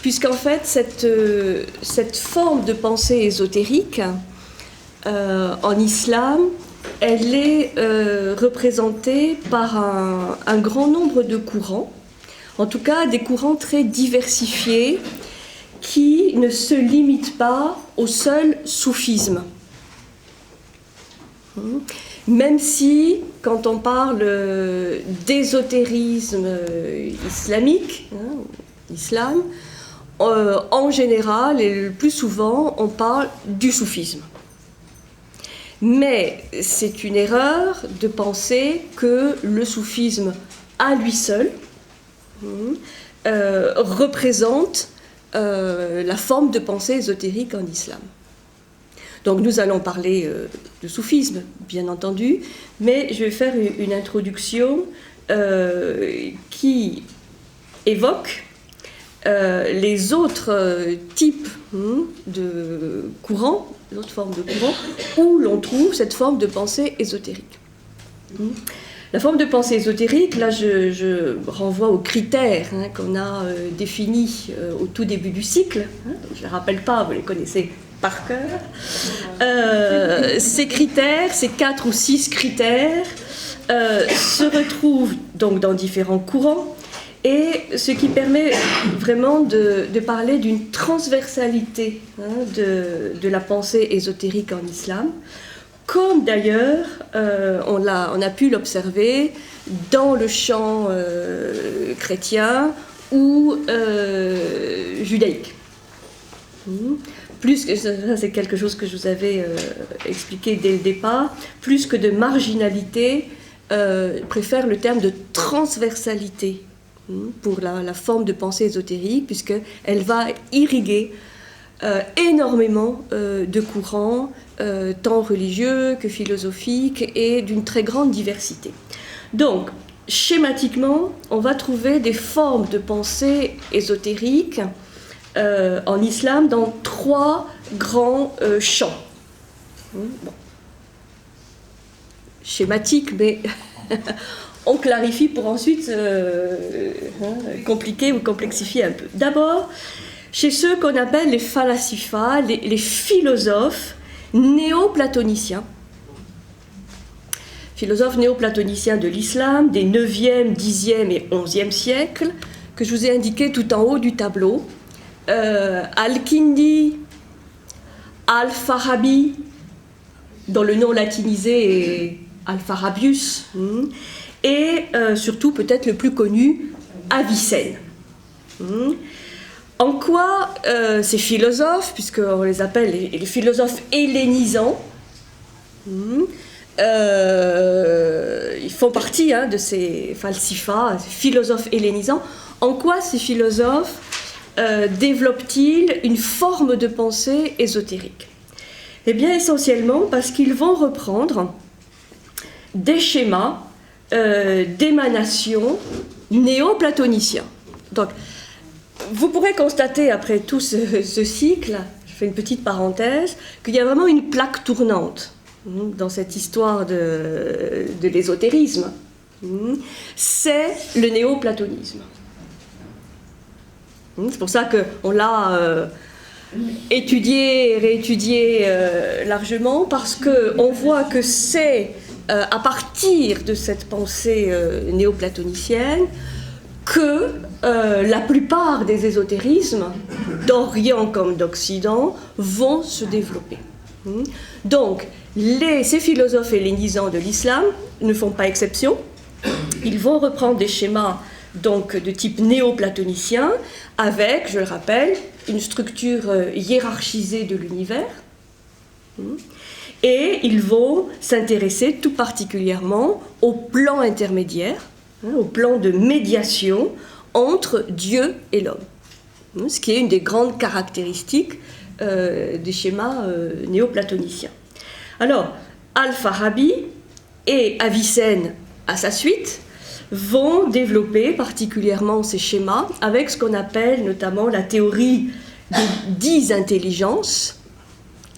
puisqu'en fait, cette forme de pensée ésotérique en islam, elle est représentée par un grand nombre de courants, en tout cas des courants très diversifiés, qui ne se limitent pas au seul soufisme. Même si, quand on parle d'ésotérisme islamique, islam, en général et le plus souvent, on parle du soufisme. Mais c'est une erreur de penser que le soufisme, à lui seul, représente la forme de pensée ésotérique en islam. Donc nous allons parler de soufisme, bien entendu, mais je vais faire une introduction qui évoque les autres types de courants, les autres formes de courants, où l'on trouve cette forme de pensée ésotérique. La forme de pensée ésotérique, là je renvoie aux critères qu'on a définis au tout début du cycle. Je ne les rappelle pas, vous les connaissez par cœur. Ces critères, ces 4 ou 6 critères, se retrouvent donc dans différents courants, et ce qui permet vraiment de parler d'une transversalité de la pensée ésotérique en islam, comme d'ailleurs on a pu l'observer dans le champ chrétien ou judaïque. Plus que ça, c'est quelque chose que je vous avais expliqué dès le départ, plus que de marginalité, je préfère le terme de transversalité pour la forme de pensée ésotérique, puisqu'elle va irriguer énormément de courants, tant religieux que philosophiques, et d'une très grande diversité. Donc, schématiquement, on va trouver des formes de pensée ésotérique en islam dans 3 grands champs. Bon. Schématique, mais on clarifie pour ensuite compliquer ou complexifier un peu. D'abord, chez ceux qu'on appelle les falasifa, les philosophes néoplatoniciens. Philosophes néoplatoniciens de l'islam, des 9e, 10e et 11e siècles, que je vous ai indiqués tout en haut du tableau. Al-Kindi, Al-Farabi, dont le nom latinisé est Al-Farabius, et surtout peut-être le plus connu, Avicenne. En quoi ces philosophes, puisqu'on les appelle les philosophes hellénisants, ils font partie de ces falsifas, ces philosophes hellénisants, en quoi ces philosophes développent-ils une forme de pensée ésotérique? Eh bien, essentiellement parce qu'ils vont reprendre des schémas d'émanation néoplatoniciens. Donc, vous pourrez constater, après tout ce cycle, je fais une petite parenthèse, qu'il y a vraiment une plaque tournante dans cette histoire de l'ésotérisme. C'est le néoplatonisme. C'est pour ça qu'on l'a étudié, réétudié largement, parce qu'on voit que c'est à partir de cette pensée néoplatonicienne que la plupart des ésotérismes, d'Orient comme d'Occident, vont se développer. Donc, ces philosophes hellénisants de l'islam ne font pas exception. Ils vont reprendre des schémas donc, de type néoplatonicien, avec, je le rappelle, une structure hiérarchisée de l'univers. Et ils vont s'intéresser tout particulièrement au plan intermédiaire, au plan de médiation entre Dieu et l'homme, ce qui est une des grandes caractéristiques des schémas néoplatoniciens. Alors, Al-Farabi et Avicenne, à sa suite, vont développer particulièrement ces schémas avec ce qu'on appelle notamment la théorie des 10 intelligences.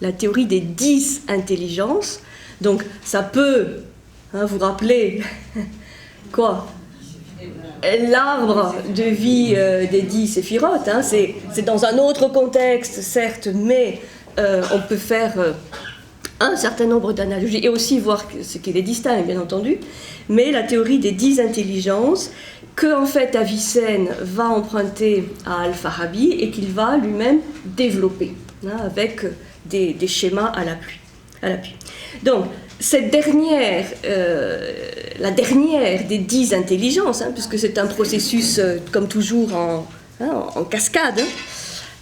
La théorie des 10 intelligences. Donc, ça peut vous rappeler quoi? l'arbre de vie des 10 séphirotes. Hein, c'est dans un autre contexte, certes, mais on peut faire un certain nombre d'analogies et aussi voir ce qui les distingue, bien entendu. Mais la théorie des 10 intelligences, que en fait Avicenne va emprunter à Al-Farabi et qu'il va lui-même développer, hein, avec des schémas à l'appui. Donc, cette dernière, la dernière des 10 intelligences, hein, puisque c'est un processus, comme toujours, en cascade, hein,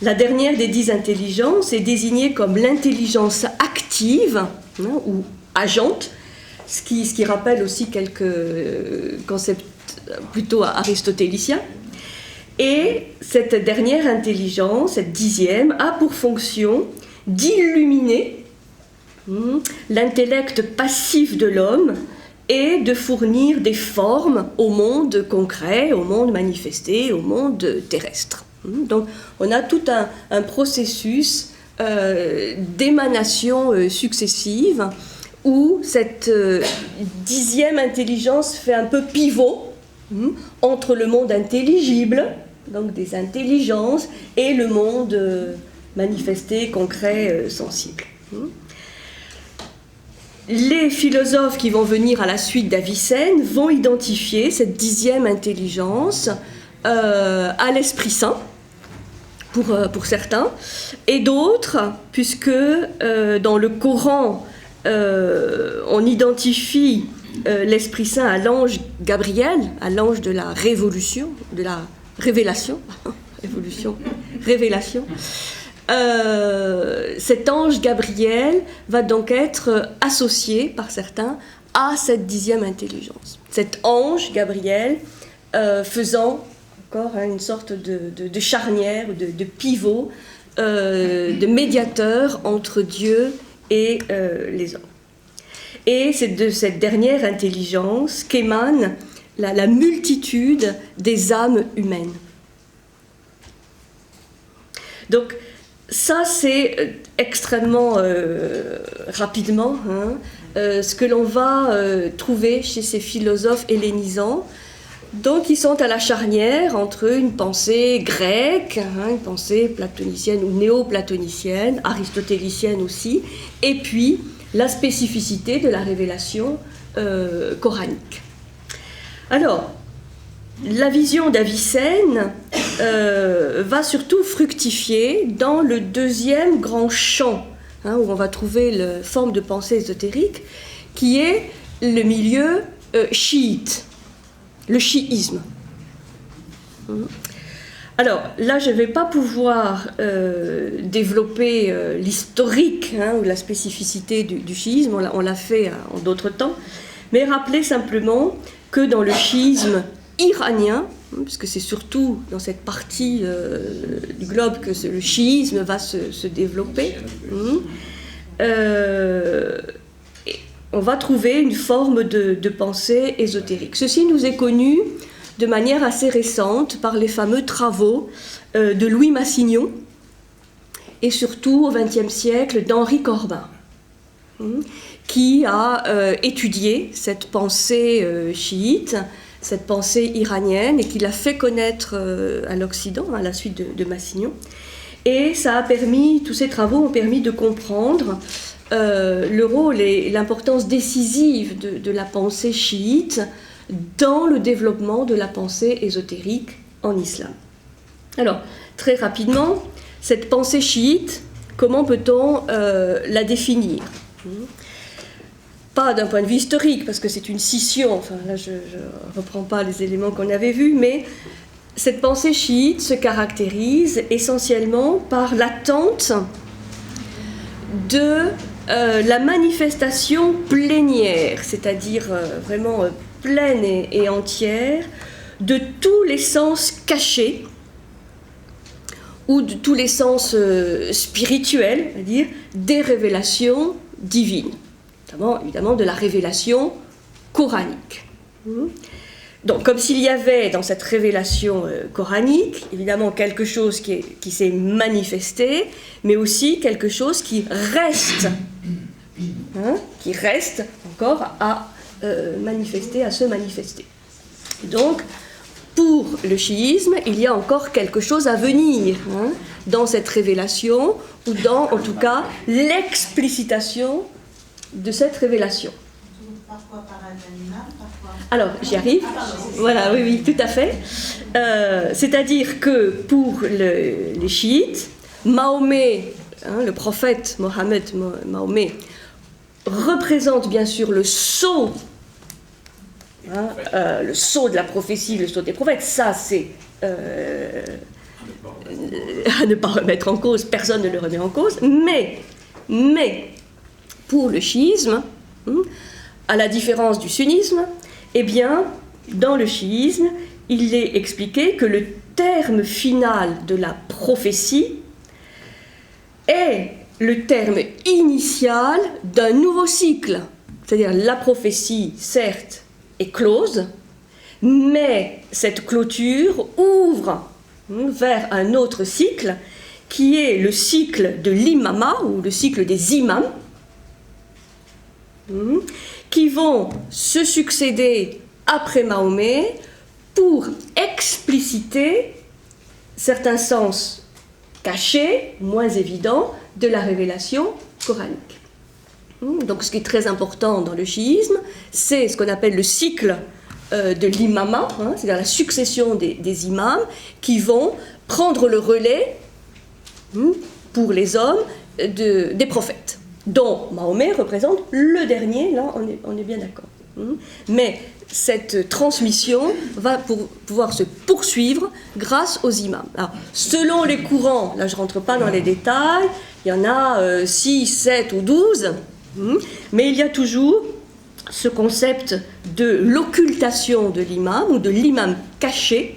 la dernière des 10 intelligences est désignée comme l'intelligence active, hein, ou agente, ce qui rappelle aussi quelques concepts plutôt aristotéliciens. Et cette dernière intelligence, cette 10e, a pour fonction d'illuminer l'intellect passif de l'homme et de fournir des formes au monde concret, au monde manifesté, au monde terrestre. Donc on a tout un processus d'émanation successive où cette 10e intelligence fait un peu pivot entre le monde intelligible, donc des intelligences, et le monde manifesté, concret, sensible. Les philosophes qui vont venir à la suite d'Avicenne vont identifier cette 10e intelligence à l'Esprit Saint, pour certains, et d'autres, puisque dans le Coran, on identifie l'Esprit Saint à l'ange Gabriel, à l'ange de la révolution, de la révélation, révélation. Cet ange Gabriel va donc être associé par certains à cette 10e intelligence. Cet ange Gabriel faisant encore une sorte de charnière, de pivot, de médiateur entre Dieu et les hommes. Et c'est de cette dernière intelligence qu'émane la multitude des âmes humaines. Donc, ça, c'est extrêmement rapidement ce que l'on va trouver chez ces philosophes hellénisants. Donc, ils sont à la charnière entre une pensée grecque, une pensée platonicienne ou néo-platonicienne, aristotélicienne aussi, et puis la spécificité de la révélation coranique. Alors, la vision d'Avicenne va surtout fructifier dans le deuxième grand champ, où on va trouver la forme de pensée ésotérique, qui est le milieu chiite, le chiisme. Alors là, je ne vais pas pouvoir développer l'historique ou la spécificité du chiisme, on l'a fait en d'autres temps, mais rappeler simplement que dans le chiisme iranien, puisque c'est surtout dans cette partie du globe que le chiisme va se développer, on va trouver une forme de pensée ésotérique. Ceci nous est connu de manière assez récente par les fameux travaux de Louis Massignon et surtout au XXe siècle d'Henri Corbin, qui a étudié cette pensée chiite, cette pensée iranienne, et qui l'a fait connaître à l'Occident à la suite de Massignon. Et ça a permis, tous ces travaux ont permis de comprendre le rôle et l'importance décisive de la pensée chiite dans le développement de la pensée ésotérique en islam. Alors, très rapidement, cette pensée chiite, comment peut-on la définir ? Pas d'un point de vue historique, parce que c'est une scission, enfin là je ne reprends pas les éléments qu'on avait vus, mais cette pensée chiite se caractérise essentiellement par l'attente de la manifestation plénière, c'est-à-dire vraiment pleine et entière, de tous les sens cachés, ou de tous les sens spirituels, c'est-à-dire des révélations divines, notamment évidemment de la révélation coranique. Donc, comme s'il y avait dans cette révélation coranique, évidemment quelque chose qui s'est manifesté, mais aussi quelque chose qui reste encore à manifester, à se manifester. Donc, pour le chiisme, il y a encore quelque chose à venir dans cette révélation, ou dans, en tout cas, l'explicitation de cette révélation. Parfois par un animal, parfois... Alors, j'y arrive. Voilà, oui, tout à fait. C'est-à-dire que pour les chiites, Mahomet, le prophète Mahomet, représente bien sûr le sceau, le sceau de la prophétie, le sceau des prophètes. Ça, c'est à ne pas remettre en cause, personne ne le remet en cause, mais pour le chiisme, à la différence du sunnisme, eh bien, dans le chiisme, il est expliqué que le terme final de la prophétie est le terme initial d'un nouveau cycle. C'est-à-dire la prophétie, certes, est close, mais cette clôture ouvre vers un autre cycle qui est le cycle de l'imama ou le cycle des imams qui vont se succéder après Mahomet pour expliciter certains sens cachés, moins évidents, de la révélation coranique. Donc ce qui est très important dans le chiisme, c'est ce qu'on appelle le cycle de l'imama, c'est-à-dire la succession des imams qui vont prendre le relais pour les hommes des prophètes, dont Mahomet représente le dernier, là on est bien d'accord. Mais cette transmission va pouvoir se poursuivre grâce aux imams. Alors, selon les courants, là je ne rentre pas dans les détails, il y en a 6, 7 ou 12, mais il y a toujours ce concept de l'occultation de l'imam ou de l'imam caché.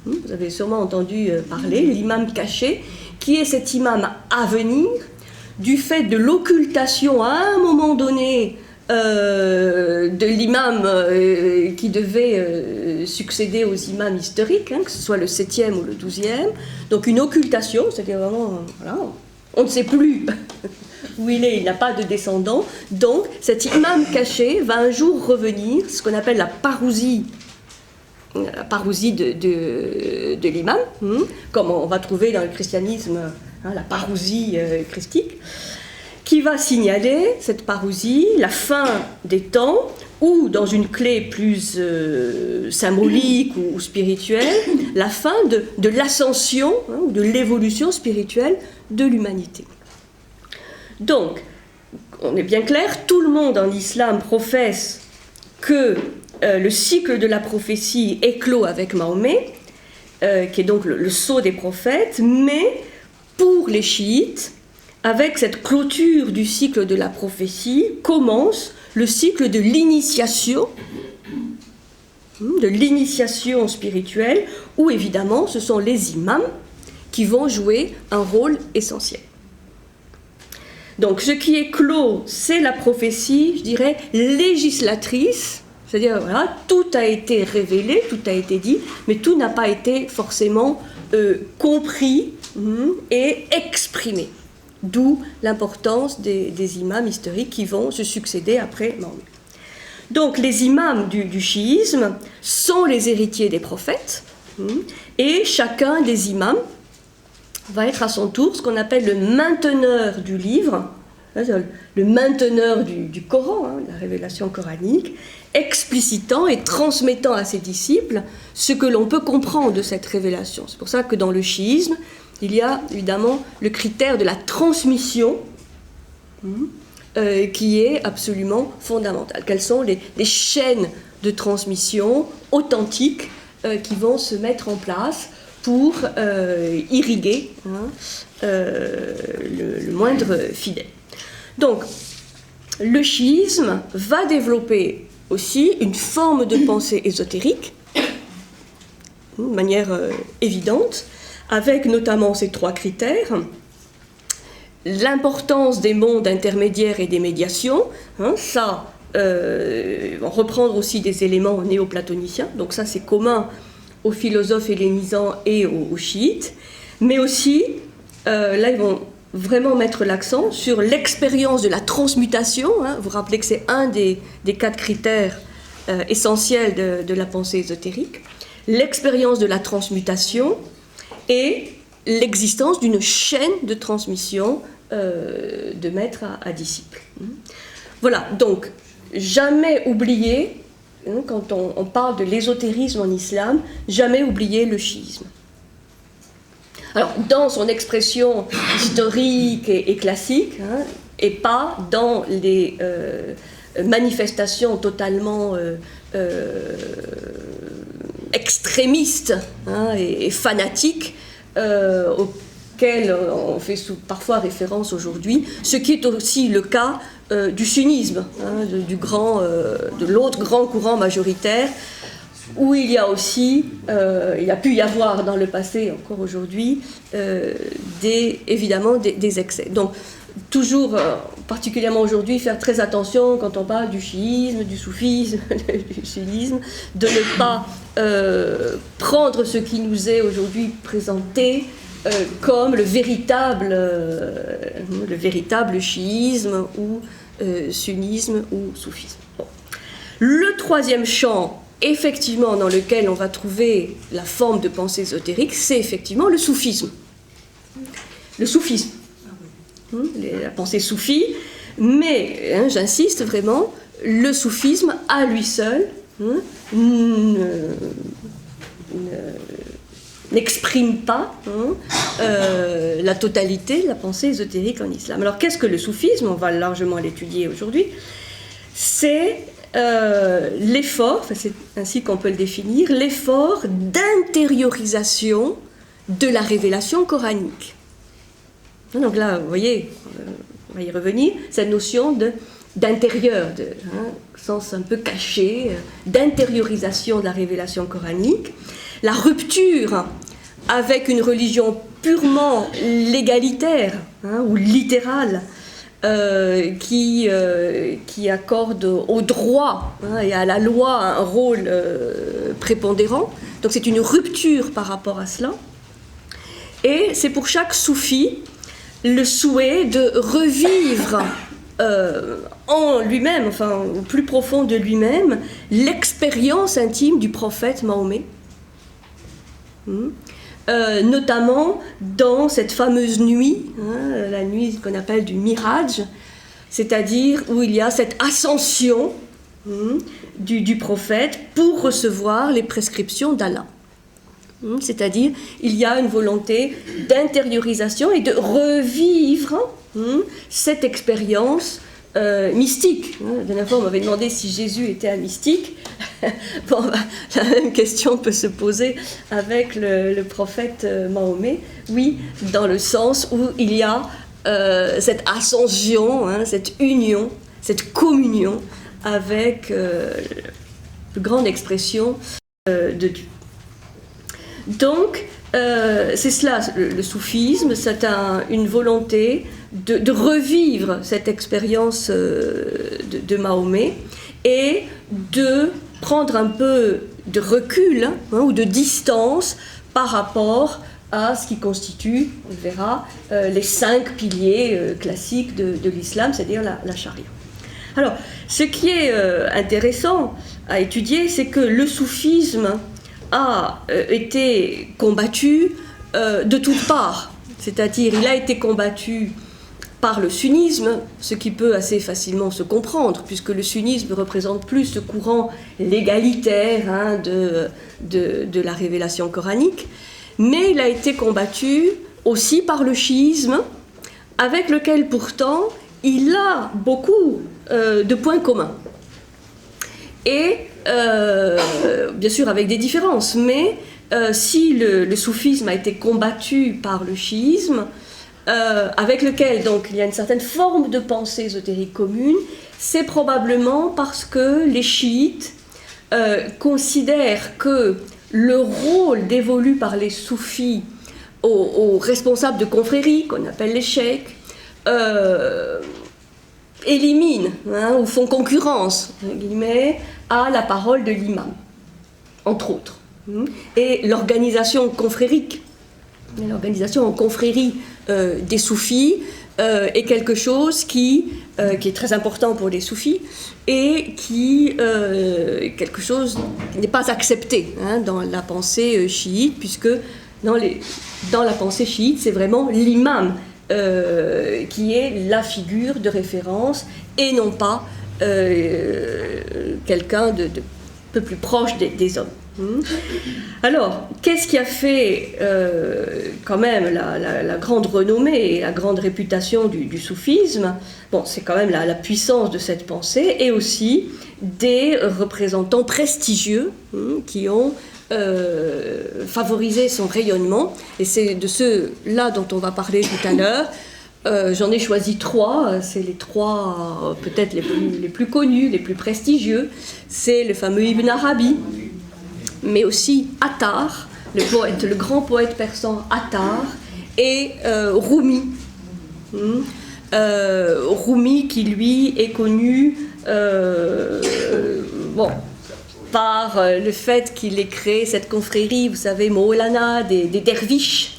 Vous avez sûrement entendu parler, l'imam caché, qui est cet imam à venir du fait de l'occultation à un moment donné de l'imam qui devait succéder aux imams historiques, que ce soit le 7e ou le 12e. Donc une occultation, c'est-à-dire vraiment, voilà, on ne sait plus où il est, il n'a pas de descendant. Donc cet imam caché va un jour revenir, ce qu'on appelle la parousie de l'imam, comme on va trouver dans le christianisme la parousie christique, qui va signaler, cette parousie, la fin des temps, ou dans une clé plus symbolique ou spirituelle, la fin de l'ascension, ou de l'évolution spirituelle de l'humanité. Donc, on est bien clair, tout le monde en islam professe que le cycle de la prophétie est clos avec Mahomet, qui est donc le sceau des prophètes, mais pour les chiites, avec cette clôture du cycle de la prophétie, commence le cycle de l'initiation spirituelle, où évidemment ce sont les imams qui vont jouer un rôle essentiel. Donc ce qui est clos, c'est la prophétie, je dirais, législatrice, c'est-à-dire voilà, tout a été révélé, tout a été dit, mais tout n'a pas été forcément compris et exprimé. D'où l'importance des imams historiques qui vont se succéder après Mahomet. Donc les imams du chiisme sont les héritiers des prophètes, et chacun des imams va être à son tour ce qu'on appelle le mainteneur du livre, le mainteneur du Coran, la révélation coranique, explicitant et transmettant à ses disciples ce que l'on peut comprendre de cette révélation. C'est pour ça que dans le chiisme, il y a évidemment le critère de la transmission qui est absolument fondamental. Quelles sont les chaînes de transmission authentiques qui vont se mettre en place pour irriguer le moindre fidèle. Donc, le chiisme va développer aussi une forme de pensée ésotérique, de manière évidente, avec notamment ces 3 critères. L'importance des mondes intermédiaires et des médiations, ça, on reprendre aussi des éléments néoplatoniciens, donc ça c'est commun aux philosophes hellénisants et aux chiites, mais aussi, là ils vont vraiment mettre l'accent sur l'expérience de la transmutation, vous vous rappelez que c'est un des 4 critères essentiels de la pensée ésotérique, l'expérience de la transmutation et l'existence d'une chaîne de transmission de maître à disciple. Voilà, donc jamais oublier, quand on parle de l'ésotérisme en islam, jamais oublier le chiisme. Alors, dans son expression historique et classique, et pas dans les manifestations totalement extrémistes et fanatiques auxquelles on fait parfois référence aujourd'hui, ce qui est aussi le cas du sunnisme, de l'autre grand courant majoritaire, où il y a aussi, il a pu y avoir dans le passé, encore aujourd'hui, évidemment des excès. Donc, toujours, particulièrement aujourd'hui, faire très attention quand on parle du chiisme, du soufisme, du sunnisme, de ne pas prendre ce qui nous est aujourd'hui présenté comme le véritable chiisme ou sunnisme ou soufisme. Bon. Le troisième champ, effectivement, dans lequel on va trouver la forme de pensée ésotérique, c'est effectivement le soufisme. Le soufisme. La pensée soufie, mais, j'insiste vraiment, le soufisme à lui seul n'exprime pas la totalité de la pensée ésotérique en islam. Alors qu'est-ce que le soufisme? On va largement l'étudier aujourd'hui. C'est l'effort, c'est ainsi qu'on peut le définir, l'effort d'intériorisation de la révélation coranique. Donc là, vous voyez, on va y revenir, cette notion d'intérieur, sens un peu caché, d'intériorisation de la révélation coranique, la rupture avec une religion purement légalitaire ou littérale, qui accorde au droit et à la loi un rôle prépondérant. Donc c'est une rupture par rapport à cela. Et c'est pour chaque soufi le souhait de revivre en lui-même, enfin au plus profond de lui-même, l'expérience intime du prophète Mahomet. Notamment dans cette fameuse nuit, la nuit qu'on appelle du Miraj, c'est-à-dire où il y a cette ascension du prophète pour recevoir les prescriptions d'Allah. C'est-à-dire, il y a une volonté d'intériorisation et de revivre cette expérience mystique. La dernière fois, on m'avait demandé si Jésus était un mystique. Bon, la même question peut se poser avec le prophète Mahomet. Oui, dans le sens où il y a cette ascension, cette union, cette communion avec la grande expression de Dieu. Donc, c'est cela, le soufisme, c'est une volonté de revivre cette expérience de Mahomet et de prendre un peu de recul ou de distance par rapport à ce qui constitue, on verra, les 5 piliers classiques de l'islam, c'est-à-dire la charia. Alors, ce qui est intéressant à étudier, c'est que le soufisme a été combattu de toutes parts, c'est-à-dire il a été combattu par le sunnisme, ce qui peut assez facilement se comprendre, puisque le sunnisme représente plus ce courant légalitaire de la révélation coranique, mais il a été combattu aussi par le chiisme, avec lequel pourtant il a beaucoup de points communs. Et bien sûr avec des différences, mais si le soufisme a été combattu par le chiisme, avec lequel donc il y a une certaine forme de pensée ésotérique commune, c'est probablement parce que les chiites considèrent que le rôle dévolu par les soufis aux responsables de confréries, qu'on appelle les cheikhs, éliminent ou font concurrence à la parole de l'imam, entre autres. Et l'organisation confrérique L'organisation en confrérie des soufis est quelque chose qui est très important pour les soufis et quelque chose qui n'est pas accepté dans la pensée chiite, puisque dans la pensée chiite, c'est vraiment l'imam qui est la figure de référence et non pas quelqu'un de peu plus proche des hommes. Alors, qu'est-ce qui a fait quand même la grande renommée et la grande réputation du soufisme? Bon, c'est quand même la puissance de cette pensée et aussi des représentants prestigieux qui ont favorisé son rayonnement. Et c'est de ceux-là dont on va parler tout à l'heure. J'en ai choisi 3, c'est les 3 peut-être les plus connus, les plus prestigieux. C'est le fameux Ibn Arabi, mais aussi Attar, le grand poète persan Attar, et Rumi. Rumi qui lui est connu par le fait qu'il ait créé cette confrérie, vous savez, Maulana, des derviches,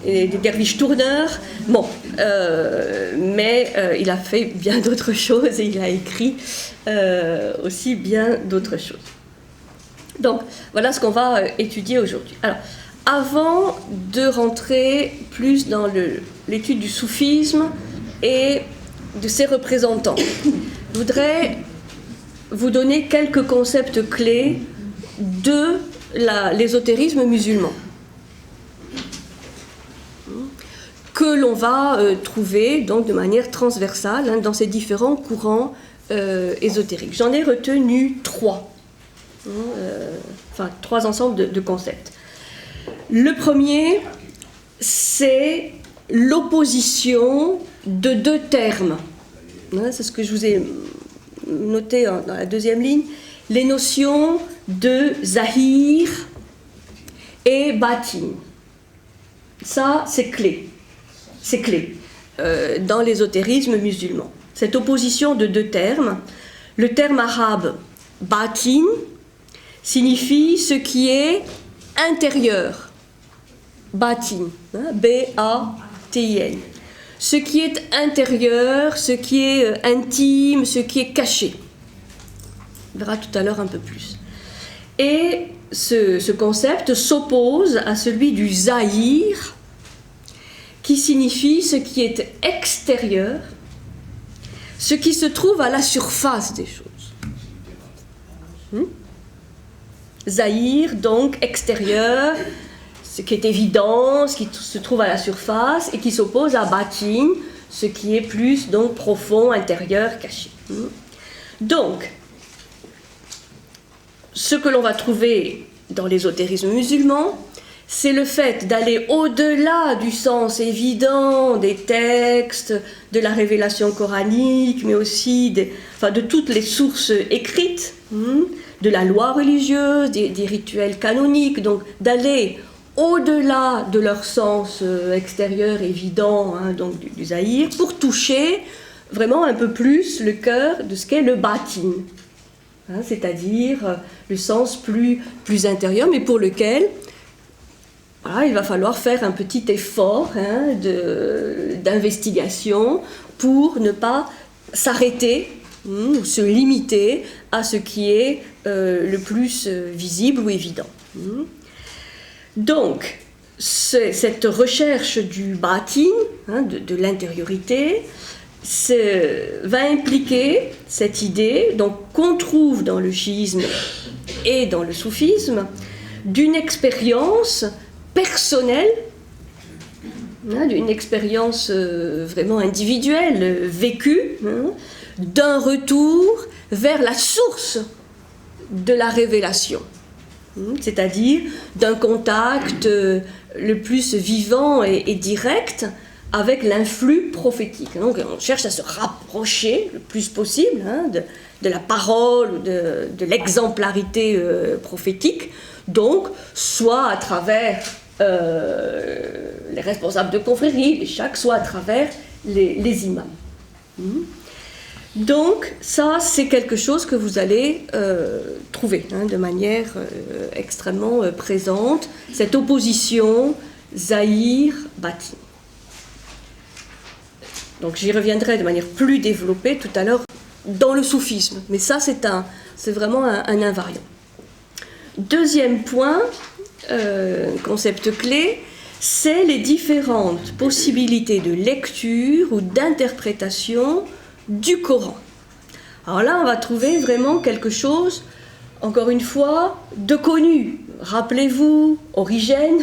et des derviches tourneurs. Bon, mais il a fait bien d'autres choses et il a écrit aussi bien d'autres choses. Donc, voilà ce qu'on va étudier aujourd'hui. Alors, avant de rentrer plus dans l'étude du soufisme et de ses représentants, je voudrais vous donner quelques concepts clés de l'ésotérisme musulman que l'on va trouver donc de manière transversale dans ces différents courants ésotériques. J'en ai retenu 3. 3 ensembles de concepts. Le premier, c'est l'opposition de 2 termes. C'est ce que je vous ai noté dans la deuxième ligne. Les notions de zahir et batin. Ça, c'est clé. C'est clé dans l'ésotérisme musulman. Cette opposition de 2 termes. Le terme arabe batin signifie ce qui est intérieur. Batin, B-A-T-I-N. Ce qui est intérieur, ce qui est intime, ce qui est caché. On verra tout à l'heure un peu plus. Et ce concept s'oppose à celui du zahir, qui signifie ce qui est extérieur, ce qui se trouve à la surface des choses. Zahir, donc extérieur, ce qui est évident, ce qui se trouve à la surface, et qui s'oppose à batin, ce qui est plus donc profond, intérieur, caché. Donc, ce que l'on va trouver dans l'ésotérisme musulman, c'est le fait d'aller au-delà du sens évident des textes, de la révélation coranique, mais aussi de toutes les sources écrites, de la loi religieuse, des rituels canoniques, donc d'aller au-delà de leur sens extérieur évident, donc du zahir, pour toucher vraiment un peu plus le cœur de ce qu'est le batin, c'est-à-dire le sens plus intérieur, mais pour lequel il va falloir faire un petit effort d'investigation pour ne pas s'arrêter ou se limiter à ce qui est le plus visible ou évident. Donc, cette recherche du batin, de l'intériorité, va impliquer cette idée qu'on trouve dans le chiisme et dans le soufisme d'une expérience personnelle, d'une expérience vraiment individuelle, vécue, d'un retour vers la source de la révélation, c'est-à-dire d'un contact le plus vivant et direct avec l'influx prophétique. Donc on cherche à se rapprocher le plus possible de la parole, de l'exemplarité prophétique, donc soit à travers les responsables de confréries, les chaks, soit à travers les imams. Donc ça, c'est quelque chose que vous allez trouver de manière extrêmement présente, cette opposition Zahir Batin. Donc j'y reviendrai de manière plus développée tout à l'heure dans le soufisme, mais ça c'est vraiment un invariant. Deuxième point, concept clé, c'est les différentes possibilités de lecture ou d'interprétation du Coran. Alors là, on va trouver vraiment quelque chose, encore une fois, de connu. Rappelez-vous, Origène,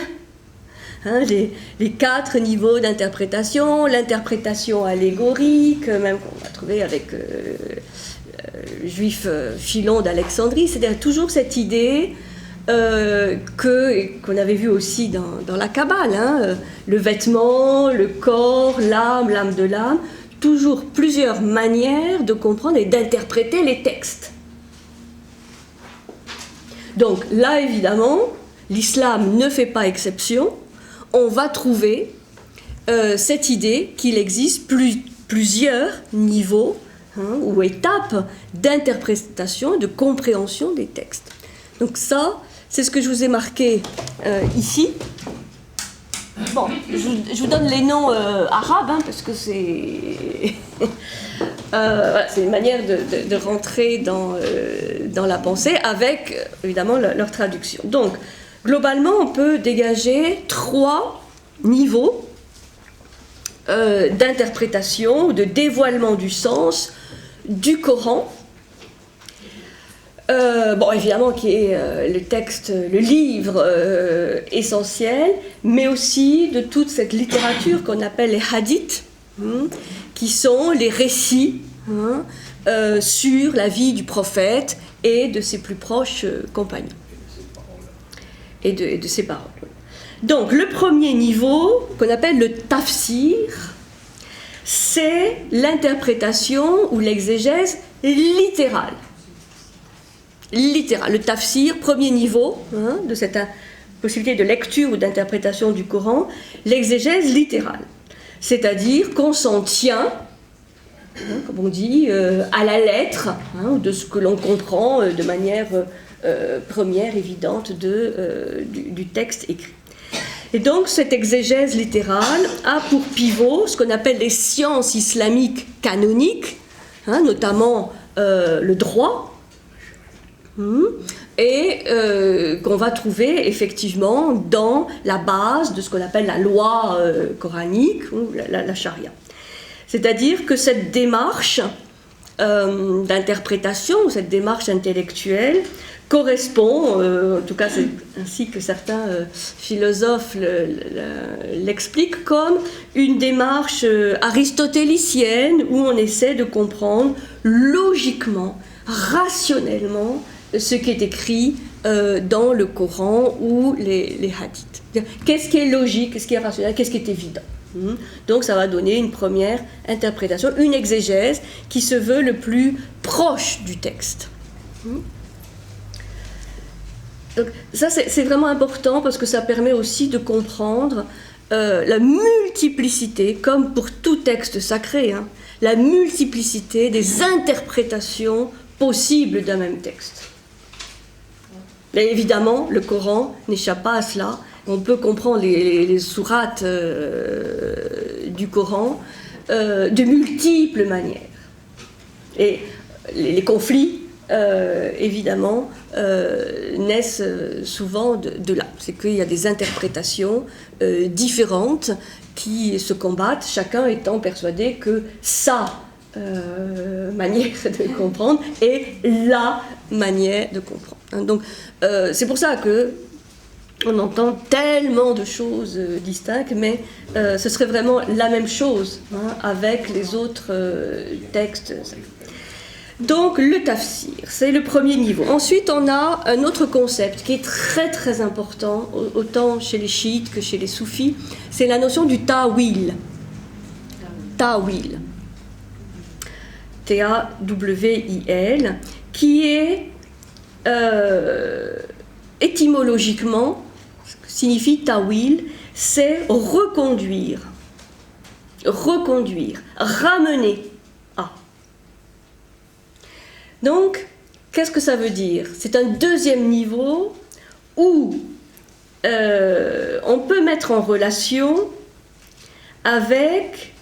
hein, les 4 niveaux d'interprétation, l'interprétation allégorique, même qu'on va trouver avec le juif Philon d'Alexandrie, c'est-à-dire toujours cette idée qu'on avait vu aussi dans la Kabbale, hein, le vêtement, le corps, l'âme de l'âme, toujours plusieurs manières de comprendre et d'interpréter les textes. Donc là, évidemment, l'islam ne fait pas exception. On va trouver cette idée qu'il existe plusieurs niveaux, hein, ou étapes d'interprétation, de compréhension des textes. Donc ça, c'est ce que je vous ai marqué ici. Bon, je vous donne les noms arabes, hein, parce que c'est voilà, c'est une manière de rentrer dans la pensée avec, évidemment, leur traduction. Donc, globalement, on peut dégager 3 niveaux d'interprétation, de dévoilement du sens du Coran. Bon, évidemment, qui est le texte, le livre essentiel, mais aussi de toute cette littérature qu'on appelle les hadiths, qui sont les récits sur la vie du prophète et de ses plus proches compagnons. Et de ses paroles. Donc, le premier niveau, qu'on appelle le tafsir, c'est l'interprétation ou l'exégèse littérale. Le tafsir, premier niveau de cette possibilité de lecture ou d'interprétation du Coran, l'exégèse littérale. C'est-à-dire qu'on s'en tient, comme on dit, à la lettre, ou de ce que l'on comprend de manière première, évidente du texte écrit. Et donc cette exégèse littérale a pour pivot ce qu'on appelle les sciences islamiques canoniques, notamment le droit, et qu'on va trouver effectivement dans la base de ce qu'on appelle la loi coranique ou la charia. C'est-à-dire que cette démarche d'interprétation, cette démarche intellectuelle correspond, en tout cas c'est ainsi que certains philosophes l'expliquent, comme une démarche aristotélicienne où on essaie de comprendre logiquement, rationnellement, ce qui est écrit dans le Coran ou les hadiths. Qu'est-ce qui est logique, qu'est-ce qui est rationnel, qu'est-ce qui est évident. Donc ça va donner une première interprétation, une exégèse qui se veut le plus proche du texte. Donc ça c'est vraiment important parce que ça permet aussi de comprendre la multiplicité, comme pour tout texte sacré, la multiplicité des interprétations possibles d'un même texte. Mais évidemment, le Coran n'échappe pas à cela. On peut comprendre les sourates du Coran de multiples manières. Et les conflits, évidemment, naissent souvent de là. C'est qu'il y a des interprétations différentes qui se combattent, chacun étant persuadé que sa manière de comprendre est la manière de comprendre. Donc, c'est pour ça que on entend tellement de choses distinctes, mais ce serait vraiment la même chose avec les autres textes. Donc le tafsir, c'est le premier niveau. Ensuite, on a un autre concept qui est très très important, autant chez les chiites que chez les soufis, c'est la notion du ta'wil. Ta'wil. T-A-W-I-L, qui est étymologiquement, ce que signifie ta'wil, c'est reconduire, ramener à. Donc, qu'est-ce que ça veut dire ? C'est un deuxième niveau où on peut mettre en relation avec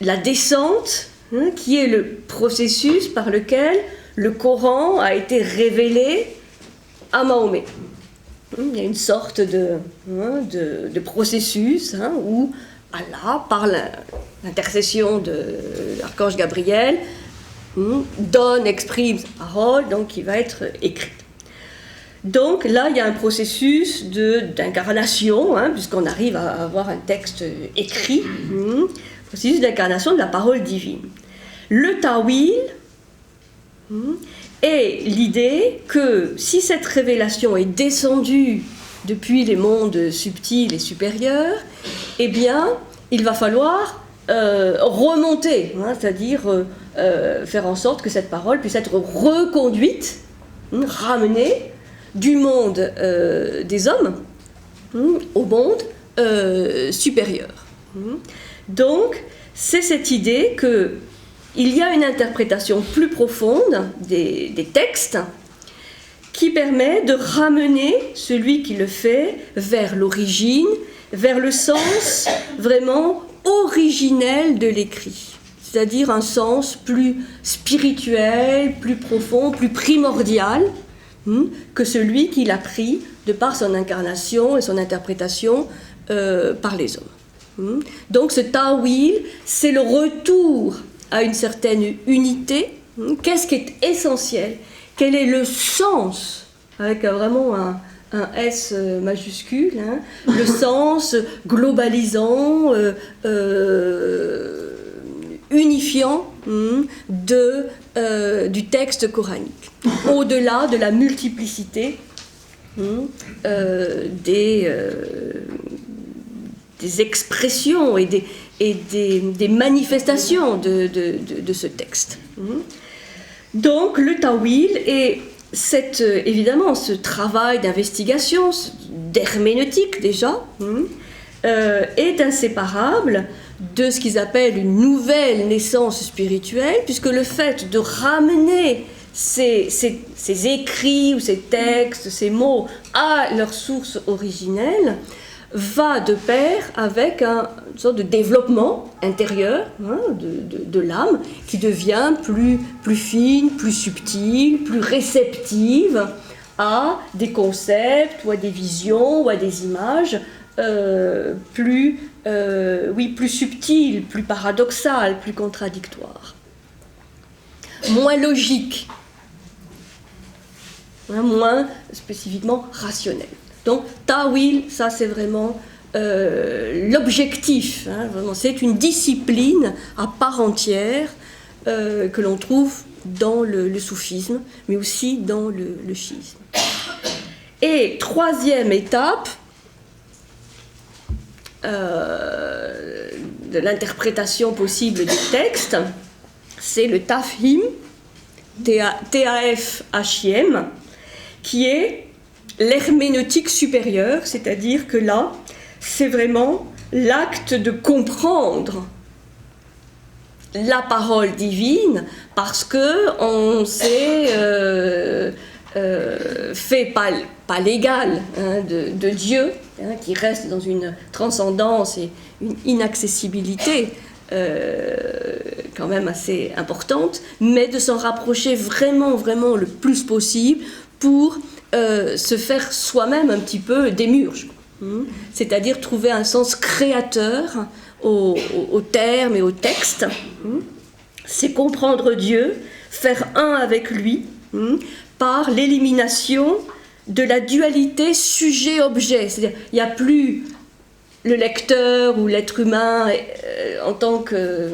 la descente, qui est le processus par lequel le Coran a été révélé à Mahomet. Il y a une sorte de processus où Allah, par l'intercession de l'archange Gabriel, exprime sa parole, donc qui va être écrite. Donc là, il y a un processus d'incarnation, puisqu'on arrive à avoir un texte écrit, processus d'incarnation de la parole divine. Le ta'wil est l'idée que si cette révélation est descendue depuis les mondes subtils et supérieurs, eh bien, il va falloir remonter, c'est-à-dire faire en sorte que cette parole puisse être reconduite, ramenée du monde des hommes au monde supérieur. Donc, c'est cette idée qu'il y a une interprétation plus profonde des textes qui permet de ramener celui qui le fait vers l'origine, vers le sens vraiment originel de l'écrit, c'est-à-dire un sens plus spirituel, plus profond, plus primordial que celui qu'il a pris de par son incarnation et son interprétation par les hommes. Donc ce ta'wil, c'est le retour à une certaine unité. Qu'est-ce qui est essentiel? Quel est le sens, avec vraiment un S majuscule, le sens globalisant, unifiant du texte coranique, au-delà de la multiplicité des expressions et des manifestations de ce texte. Donc le ta'wil est évidemment ce travail d'investigation, d'herméneutique déjà, est inséparable de ce qu'ils appellent une nouvelle naissance spirituelle, puisque le fait de ramener ces écrits ou ces textes, ces mots à leur source originelle, va de pair avec une sorte de développement intérieur de l'âme qui devient plus fine, plus subtile, plus réceptive à des concepts ou à des visions ou à des images plus subtiles, plus paradoxales, plus contradictoires, moins logiques, moins spécifiquement rationnelles. Donc, ta'wil, ça c'est vraiment l'objectif. Vraiment, c'est une discipline à part entière que l'on trouve dans le soufisme, mais aussi dans le chiisme. Et troisième étape de l'interprétation possible du texte, c'est le tafhim, T-A-F-H-I-M, qui est l'herméneutique supérieure, c'est-à-dire que là, c'est vraiment l'acte de comprendre la parole divine, parce que on s'est fait pas l'égal de Dieu, qui reste dans une transcendance et une inaccessibilité quand même assez importante, mais de s'en rapprocher vraiment, vraiment le plus possible pour se faire soi-même un petit peu démiurge, c'est-à-dire trouver un sens créateur au terme et au texte. C'est comprendre Dieu, faire un avec lui, par l'élimination de la dualité sujet-objet. C'est-à-dire il n'y a plus le lecteur ou l'être humain en tant que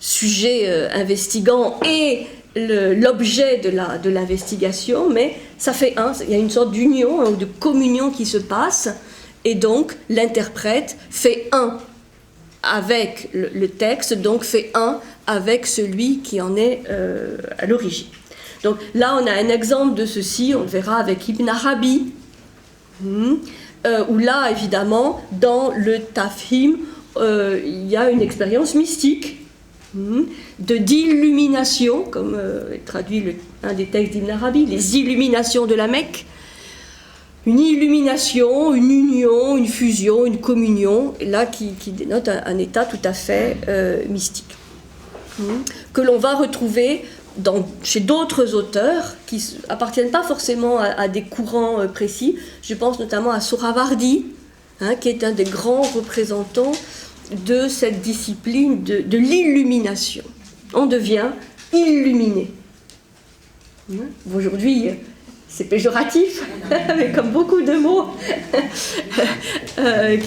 sujet investigant et l'objet de l'investigation, mais ça fait un, il y a une sorte d'union ou de communion qui se passe, et donc l'interprète fait un avec le texte, donc fait un avec celui qui en est à l'origine. Donc là on a un exemple de ceci, on le verra avec Ibn Arabi, où là évidemment dans le tafhim il y a une expérience mystique d'illumination, comme traduit un des textes d'Ibn Arabi, les illuminations de la Mecque, une illumination, une union, une fusion, une communion, là qui dénote un état tout à fait mystique, que l'on va retrouver chez d'autres auteurs qui appartiennent pas forcément à des courants précis. Je pense notamment à Sohrawardi, qui est un des grands représentants de cette discipline de l'illumination. On devient illuminé. Aujourd'hui, c'est péjoratif, mais comme beaucoup de mots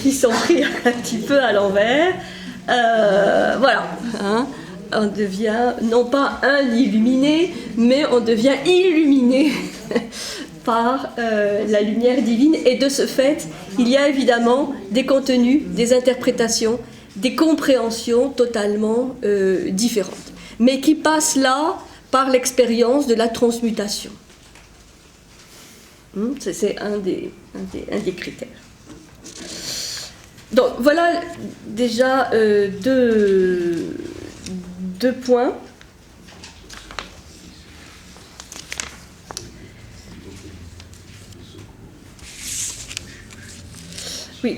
qui sont pris un petit peu à l'envers. Voilà. On devient non pas un illuminé, mais on devient illuminé par la lumière divine. Et de ce fait, il y a évidemment des contenus, des interprétations, des compréhensions totalement différentes, mais qui passent là par l'expérience de la transmutation. C'est un des critères. Donc voilà déjà deux points. Oui,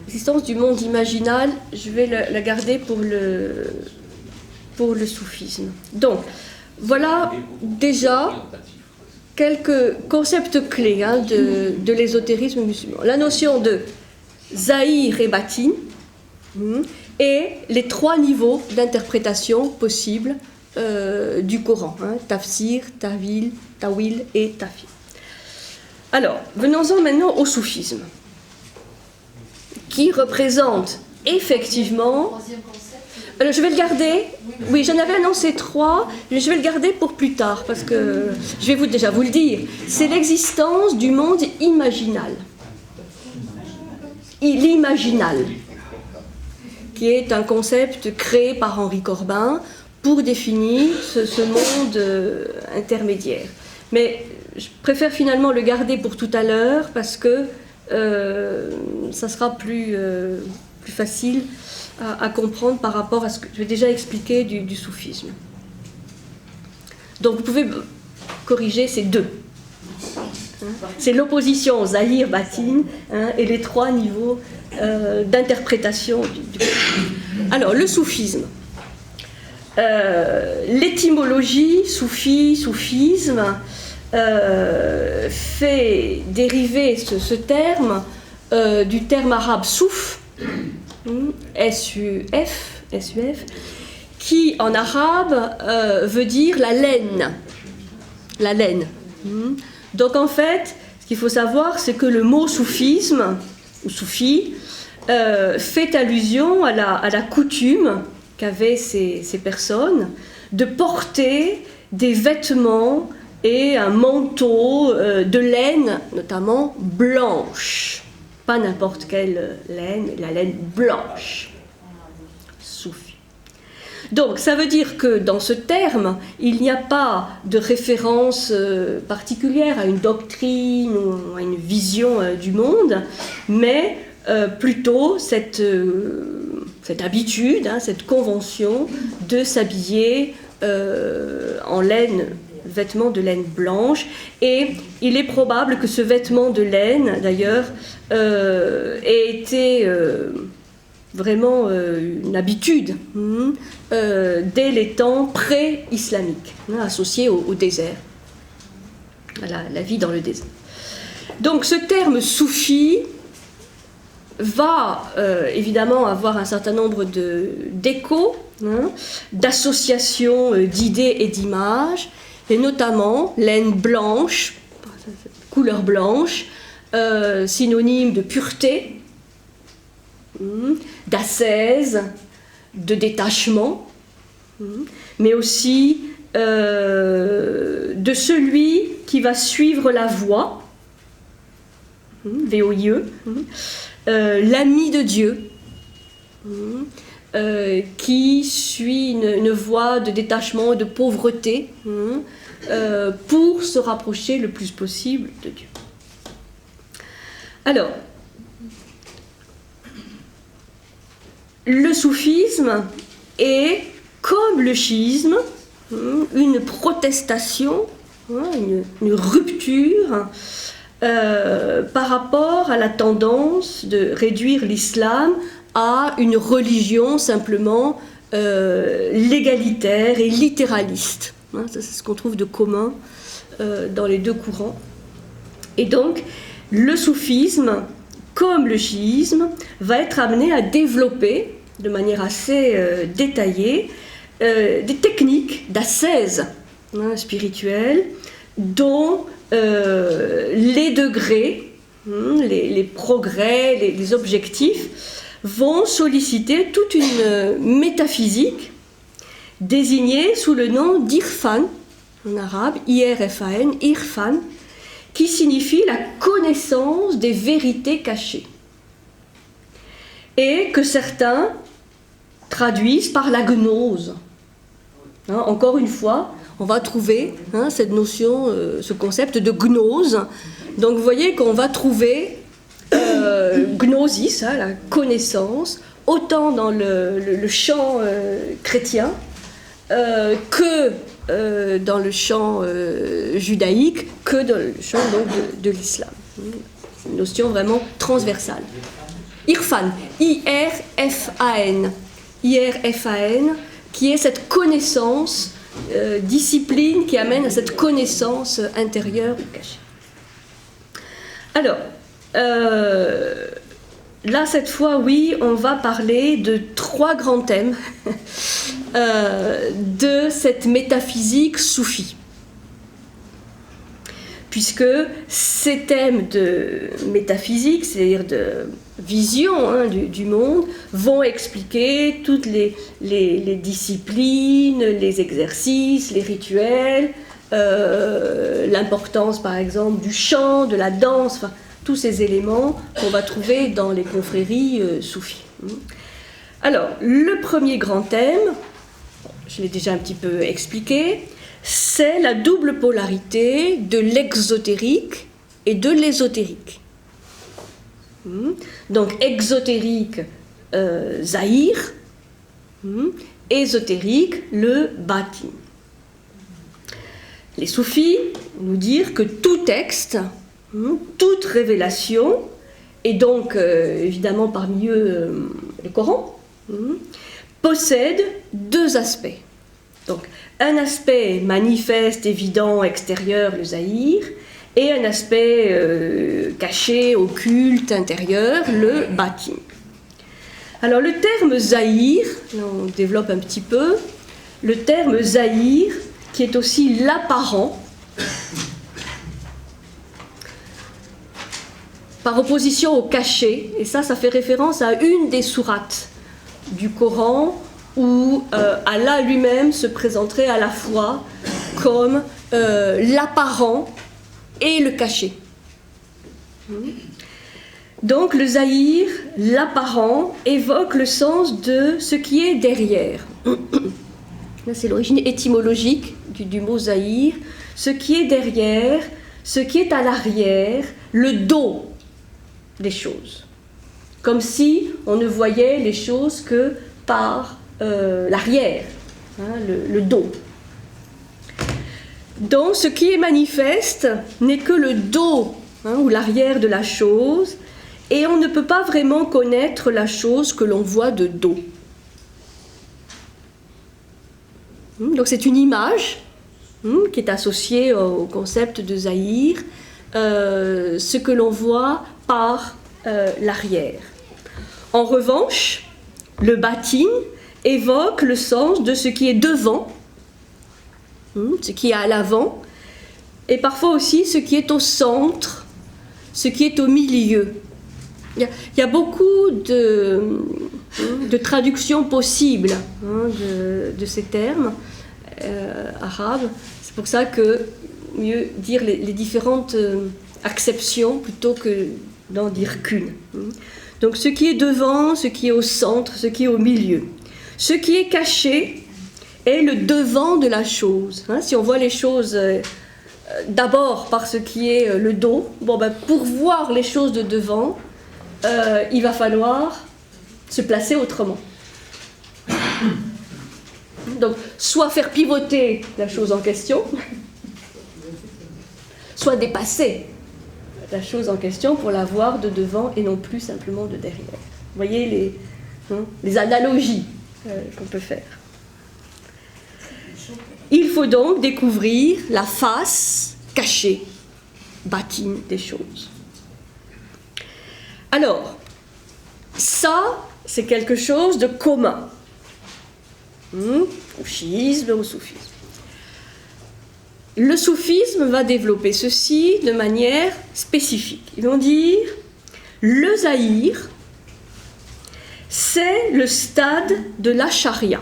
l'existence du monde imaginal, je vais la garder pour le soufisme. Donc, voilà déjà quelques concepts clés de l'ésotérisme musulman. La notion de zahir et batin, et les 3 niveaux d'interprétation possibles du Coran, tafsir, tawil et tafsir. Alors, venons-en maintenant au soufisme, qui représente effectivement... Alors, je vais le garder, oui, j'en avais annoncé 3, mais je vais le garder pour plus tard, parce que je vais déjà vous le dire, c'est l'existence du monde imaginal. L'imaginal, qui est un concept créé par Henri Corbin pour définir ce monde intermédiaire. Mais je préfère finalement le garder pour tout à l'heure parce que ça sera plus facile à comprendre par rapport à ce que je vais déjà expliquer du soufisme. Donc vous pouvez corriger ces deux. C'est l'opposition zahir-batin et les 3 niveaux d'interprétation du Alors, le soufisme. L'étymologie soufisme fait dériver ce terme du terme arabe souf, S-U-F, qui en arabe veut dire la laine. La laine. Donc en fait, ce qu'il faut savoir, c'est que le mot soufisme, ou soufi, fait allusion à la coutume qu'avaient ces personnes de porter des vêtements et un manteau de laine, notamment blanche. Pas n'importe quelle laine, la laine blanche. Soufi. Donc, ça veut dire que dans ce terme, il n'y a pas de référence particulière à une doctrine ou à une vision du monde, mais plutôt cette habitude, cette convention de s'habiller en laine, vêtements de laine blanche. Et il est probable que ce vêtement de laine, d'ailleurs, ait été... vraiment une habitude dès les temps pré-islamiques, associés au désert, à la vie dans le désert. Donc ce terme soufi va évidemment avoir un certain nombre d'échos, d'associations d'idées et d'images, et notamment laine blanche, couleur blanche, synonyme de pureté, d'ascèse, de détachement, mais aussi de celui qui va suivre la voie, V-O-I-E, l'ami de Dieu, qui suit une voie de détachement et de pauvreté pour se rapprocher le plus possible de Dieu. Alors, le soufisme est, comme le chiisme, une protestation, une rupture par rapport à la tendance de réduire l'islam à une religion simplement légalitaire et littéraliste. Hein, ça, c'est ce qu'on trouve de commun dans les deux courants. Et donc, le soufisme, comme le chiisme, va être amené à développer de manière assez détaillée des techniques d'ascèse spirituelle dont les degrés, les progrès, les objectifs vont solliciter toute une métaphysique désignée sous le nom d'Irfan, en arabe, I-R-F-A-N, Irfan, qui signifie la connaissance des vérités cachées, et que certains traduisent par la gnose. Hein, encore une fois, on va trouver cette notion, ce concept de gnose. Donc vous voyez qu'on va trouver gnosis, la connaissance, autant dans le champ chrétien que dans le champ judaïque, que dans le champ donc, de l'islam. C'est une notion vraiment transversale. Irfan, I-R-F-A-N, I-R-F-A-N, qui est cette connaissance, discipline qui amène à cette connaissance intérieure ou cachée. Alors, là, cette fois, oui, on va parler de 3 grands thèmes de cette métaphysique soufie. Puisque ces thèmes de métaphysique, c'est-à-dire de vision du monde, vont expliquer toutes les disciplines, les exercices, les rituels, l'importance, par exemple, du chant, de la danse, enfin, tous ces éléments qu'on va trouver dans les confréries soufis. Alors, le premier grand thème, je l'ai déjà un petit peu expliqué, c'est la double polarité de l'exotérique et de l'ésotérique. Donc, exotérique, zahir, ésotérique, le batin. Les soufis nous disent que tout texte, toute révélation, et donc évidemment parmi eux le Coran, possède 2 aspects. Donc un aspect manifeste, évident, extérieur, le zahir, et un aspect caché, occulte, intérieur, le batin. Alors le terme zahir, on développe un petit peu, le terme zahir, qui est aussi l'apparent, par opposition au caché, et ça fait référence à une des sourates du Coran où Allah lui-même se présenterait à la fois comme l'apparent et le caché. Donc le zahir, l'apparent, évoque le sens de ce qui est derrière. Là, c'est l'origine étymologique du mot zahir, ce qui est derrière, ce qui est à l'arrière, le dos des choses. Comme si on ne voyait les choses que par l'arrière, le dos. Donc ce qui est manifeste n'est que le dos ou l'arrière de la chose, et on ne peut pas vraiment connaître la chose que l'on voit de dos. Donc c'est une image qui est associée au concept de zahir, ce que l'on voit par l'arrière. En revanche, le batin évoque le sens de ce qui est devant, ce qui est à l'avant, et parfois aussi ce qui est au centre, ce qui est au milieu. Il y a beaucoup de traductions possibles de ces termes arabes. C'est pour ça que mieux dire les différentes acceptions plutôt que d'en dire qu'une. Donc ce qui est devant, ce qui est au centre, ce qui est au milieu. Ce qui est caché est le devant de la chose. Si on voit les choses d'abord par ce qui est le dos, pour voir les choses de devant, il va falloir se placer autrement. Donc, soit faire pivoter la chose en question, soit dépasser la chose en question pour la voir de devant et non plus simplement de derrière. Vous voyez les analogies qu'on peut faire. Il faut donc découvrir la face cachée, bâtine des choses. Alors, ça, c'est quelque chose de commun au chiisme, au soufisme. Le soufisme va développer ceci de manière spécifique. Ils vont dire, le zahir, c'est le stade de la charia.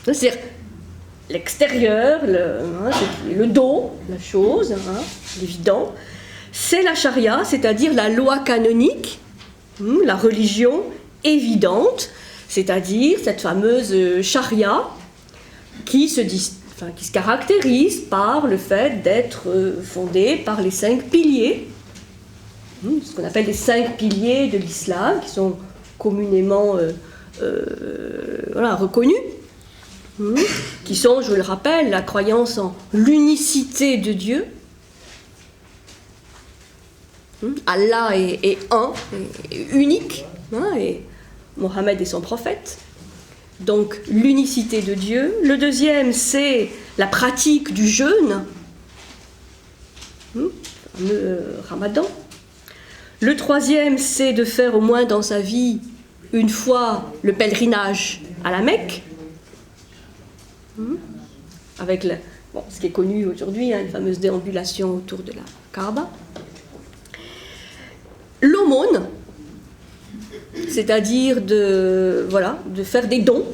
C'est-à-dire l'extérieur, le dos, la chose, l'évident, c'est la charia, c'est-à-dire la loi canonique, la religion évidente, c'est-à-dire cette fameuse charia qui se caractérise par le fait d'être fondée par les 5 piliers, ce qu'on appelle les 5 piliers de l'islam, qui sont communément reconnus, qui sont, je le rappelle, la croyance en l'unicité de Dieu. Allah est un, est unique, et Mohammed est son prophète. Donc l'unicité de Dieu. Le deuxième, c'est la pratique du jeûne, le Ramadan. Le troisième, c'est de faire au moins dans sa vie une fois le pèlerinage à la Mecque, avec ce qui est connu aujourd'hui, une fameuse déambulation autour de la Kaaba. L'aumône, c'est-à-dire de faire des dons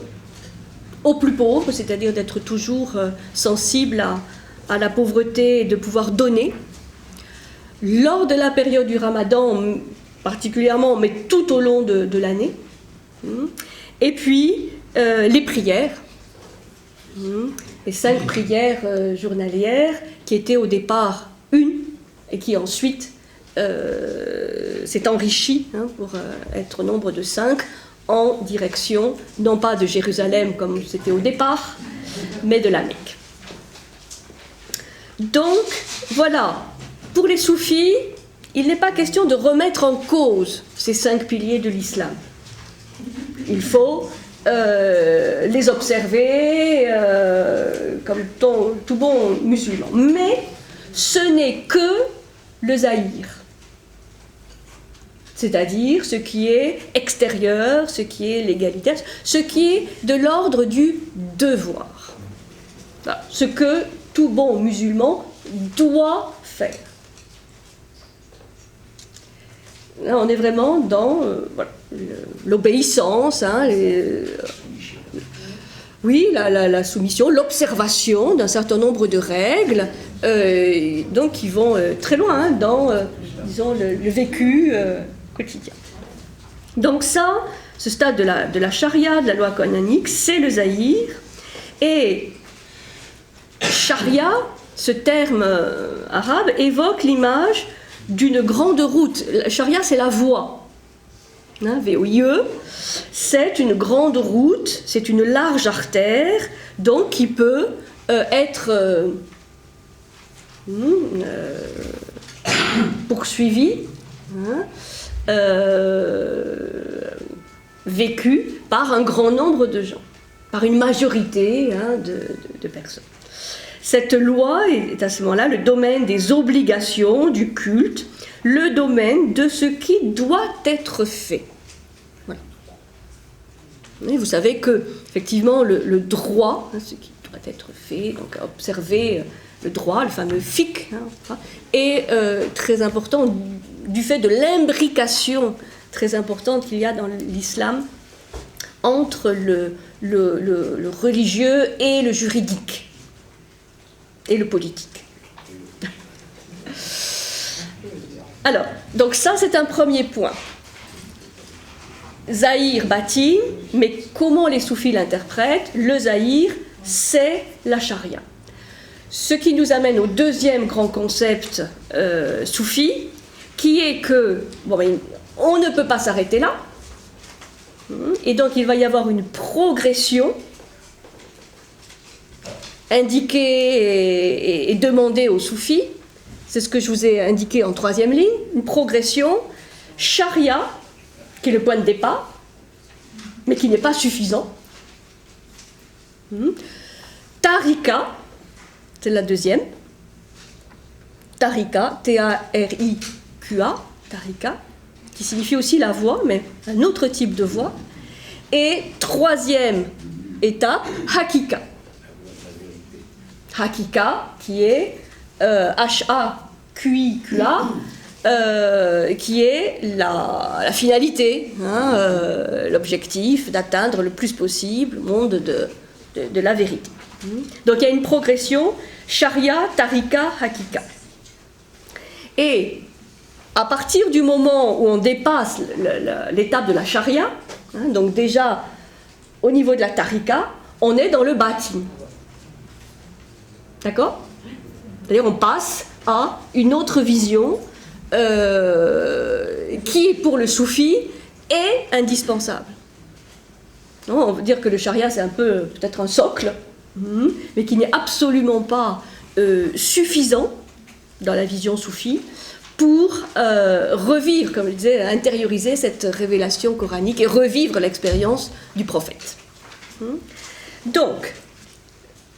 aux plus pauvres, c'est-à-dire d'être toujours sensible à la pauvreté et de pouvoir donner. Lors de la période du Ramadan, particulièrement, mais tout au long de l'année. Et puis, les prières, les 5 prières journalières, qui étaient au départ une, et qui ensuite s'est enrichie pour être au nombre de 5, en direction, non pas de Jérusalem comme c'était au départ, mais de la Mecque. Donc, voilà. Pour les soufis, il n'est pas question de remettre en cause ces 5 piliers de l'islam. Il faut les observer comme tout bon musulman. Mais ce n'est que le zahir, c'est-à-dire ce qui est extérieur, ce qui est l'égalitaire, ce qui est de l'ordre du devoir. Voilà, ce que tout bon musulman doit faire. Là, on est vraiment dans l'obéissance, la soumission, l'observation d'un certain nombre de règles, donc qui vont très loin dans, le vécu quotidien. Donc ça, ce stade de la charia, de la loi canonique, c'est le zahir. Et charia, ce terme arabe, évoque l'image d'une grande route. La charia, c'est la voie. V-O-I-E. C'est une grande route, c'est une large artère, donc qui peut être poursuivie, vécue par un grand nombre de gens, par une majorité de personnes. Cette loi est à ce moment-là le domaine des obligations du culte, le domaine de ce qui doit être fait. Voilà. Et vous savez que, effectivement, le droit, ce qui doit être fait, donc observer le droit, le fameux fiqh, est très important du fait de l'imbrication très importante qu'il y a dans l'islam entre le religieux et le juridique. Et le politique. Alors, donc ça c'est un premier point. Zahir, batin, mais comment les soufis l'interprètent? Le zahir, c'est la charia. Ce qui nous amène au deuxième grand concept soufi, qui est que, on ne peut pas s'arrêter là, et donc il va y avoir une progression indiquée et demandée aux soufis, c'est ce que je vous ai indiqué en troisième ligne, une progression, Sharia, qui est le point de départ, mais qui n'est pas suffisant. Tarika, c'est la deuxième. Tarika, T-A-R-I-Q-A, Tarika, qui signifie aussi la voie, mais un autre type de voie. Et troisième étape, Hakika. Hakika, qui est H-A-Q-I-Q-A, qui est la finalité, l'objectif d'atteindre le plus possible le monde de la vérité. Donc il y a une progression, Sharia, Tarika, Hakika. Et à partir du moment où on dépasse l'étape de la Sharia, donc déjà au niveau de la Tarika, on est dans le batin. D'accord ? C'est-à-dire on passe à une autre vision qui, pour le soufi, est indispensable. Non, on veut dire que le charia, c'est un peu peut-être un socle, mais qui n'est absolument pas suffisant dans la vision soufie pour revivre, comme je disais, intérioriser cette révélation coranique et revivre l'expérience du prophète. Donc,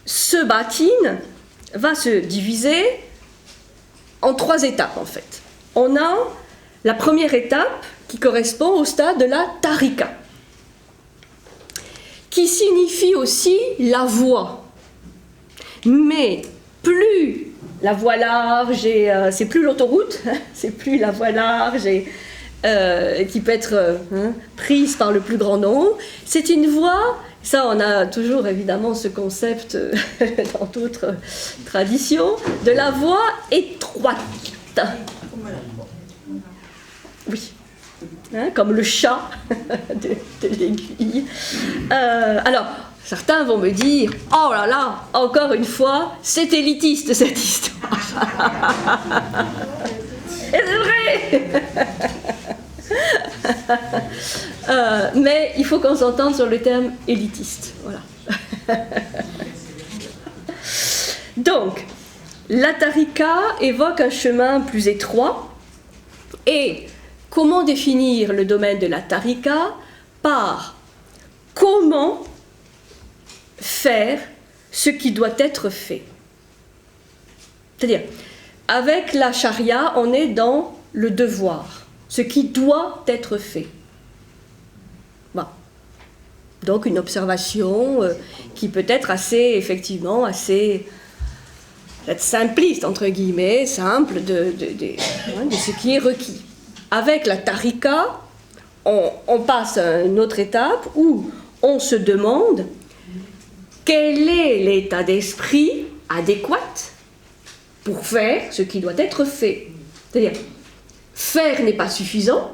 ce batin va se diviser en 3 étapes en fait. On a la première étape qui correspond au stade de la tarika, qui signifie aussi la voie. Mais plus la voie large, et c'est plus l'autoroute, c'est plus la voie large et qui peut être prise par le plus grand nombre, c'est une voie. Ça, on a toujours évidemment ce concept dans d'autres traditions, de la voie étroite. Oui, comme le chat de l'aiguille. Alors, certains vont me dire, oh là là, encore une fois, c'est élitiste cette histoire. Et c'est vrai. Mais il faut qu'on s'entende sur le terme élitiste. Voilà. Donc, la tarika évoque un chemin plus étroit. Et comment définir le domaine de la tarika? Par comment faire ce qui doit être fait. C'est-à-dire, avec la charia, on est dans le devoir. Ce qui doit être fait. Bon. Donc une observation qui peut être assez simpliste, entre guillemets, simple de ce qui est requis. Avec la tarika, on passe à une autre étape où on se demande quel est l'état d'esprit adéquat pour faire ce qui doit être fait. C'est-à-dire, faire n'est pas suffisant.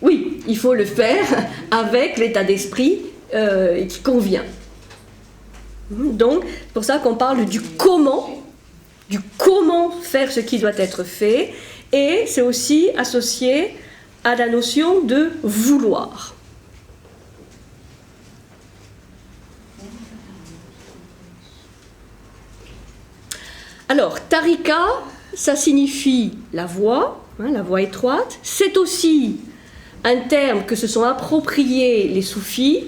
Oui, il faut le faire avec l'état d'esprit qui convient. Donc, c'est pour ça qu'on parle du comment faire ce qui doit être fait, et c'est aussi associé à la notion de vouloir. Alors, tarika, ça signifie la voie étroite. C'est aussi un terme que se sont appropriés les soufis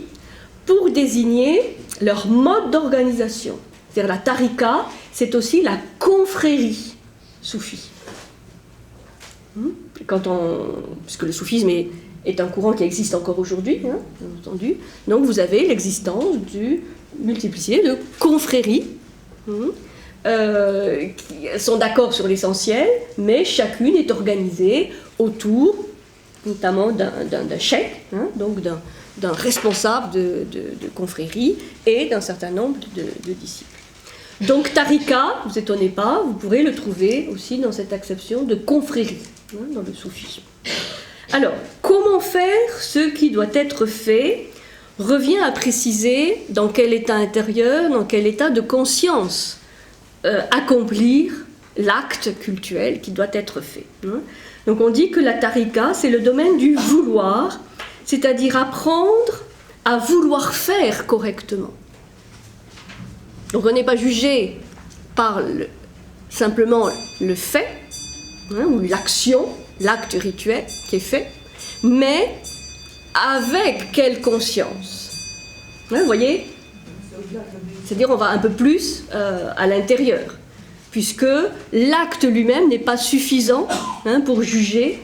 pour désigner leur mode d'organisation. C'est-à-dire la tarika, c'est aussi la confrérie soufie. Puisque le soufisme est un courant qui existe encore aujourd'hui, bien entendu. Donc vous avez l'existence d'une multiplicité de confréries. Qui sont d'accord sur l'essentiel, mais chacune est organisée autour, notamment d'un cheikh, donc d'un responsable de confrérie et d'un certain nombre de disciples. Donc tarika, ne vous étonnez pas, vous pourrez le trouver aussi dans cette acception de confrérie, dans le soufisme. Alors, comment faire ce qui doit être fait revient à préciser dans quel état intérieur, dans quel état de conscience accomplir l'acte cultuel qui doit être fait. Donc on dit que la tarika, c'est le domaine du vouloir, c'est-à-dire apprendre à vouloir faire correctement. Donc on n'est pas jugé par simplement le fait, ou l'action, l'acte rituel qui est fait, mais avec quelle conscience? Vous voyez? C'est-à-dire on va un peu plus à l'intérieur, puisque l'acte lui-même n'est pas suffisant pour juger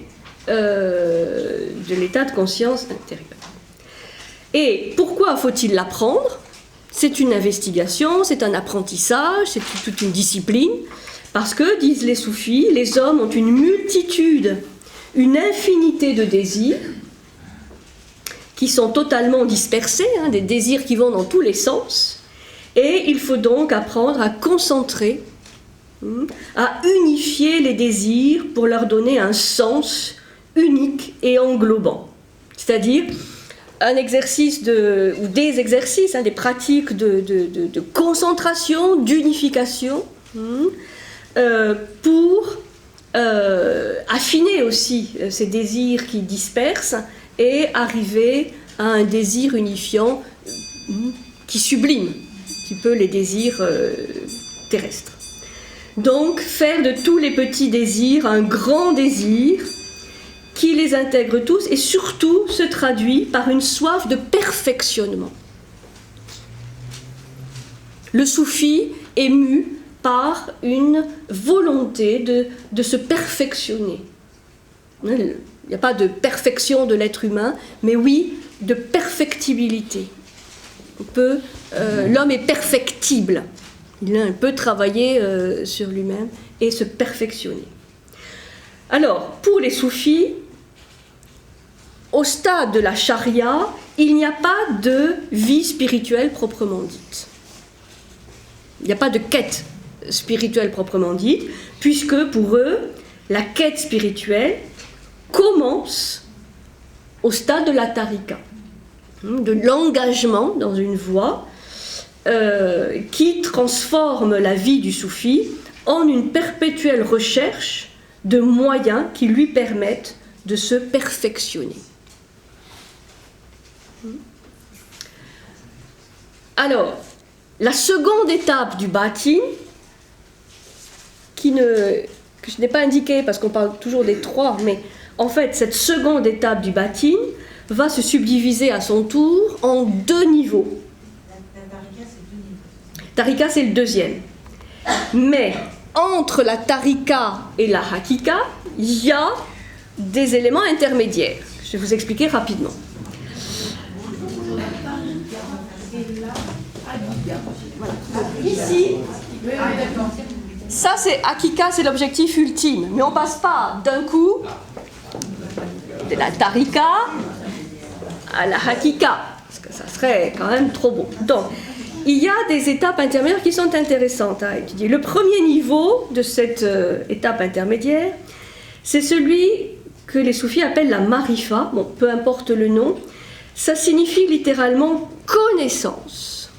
de l'état de conscience intérieur. Et pourquoi faut-il l'apprendre? C'est une investigation, c'est un apprentissage, c'est toute une discipline, parce que, disent les soufis, les hommes ont une multitude, une infinité de désirs qui sont totalement dispersés, des désirs qui vont dans tous les sens, et il faut donc apprendre à concentrer, à unifier les désirs pour leur donner un sens unique et englobant. C'est-à-dire un exercice ou des exercices, des pratiques de concentration, d'unification, pour affiner aussi ces désirs qui dispersent et arriver à un désir unifiant qui sublime, qui peut les désirs terrestres. Donc, faire de tous les petits désirs un grand désir qui les intègre tous et surtout se traduit par une soif de perfectionnement. Le soufi est mu par une volonté de se perfectionner. Il n'y a pas de perfection de l'être humain, mais oui, de perfectibilité. L'homme est perfectible. Il peut travailler sur lui-même et se perfectionner. Alors, pour les soufis, au stade de la charia, il n'y a pas de vie spirituelle proprement dite. Il n'y a pas de quête spirituelle proprement dite, puisque pour eux, la quête spirituelle commence au stade de la tarika, de l'engagement dans une voie qui transforme la vie du soufi en une perpétuelle recherche de moyens qui lui permettent de se perfectionner. Alors, la seconde étape du bâti, que je n'ai pas indiquée parce qu'on parle toujours des trois, mais en fait, cette seconde étape du bâti va se subdiviser à son tour en deux niveaux. Tarika, c'est le deuxième. Mais entre la tarika et la hakika, il y a des éléments intermédiaires. Je vais vous expliquer rapidement. Ici, ça c'est hakika, c'est l'objectif ultime. Mais on ne passe pas d'un coup de la tarika à la hakika, parce que ça serait quand même trop beau. Donc, il y a des étapes intermédiaires qui sont intéressantes à étudier. Le premier niveau de cette étape intermédiaire, c'est celui que les soufis appellent la marifa. Bon, peu importe le nom, ça signifie littéralement connaissance.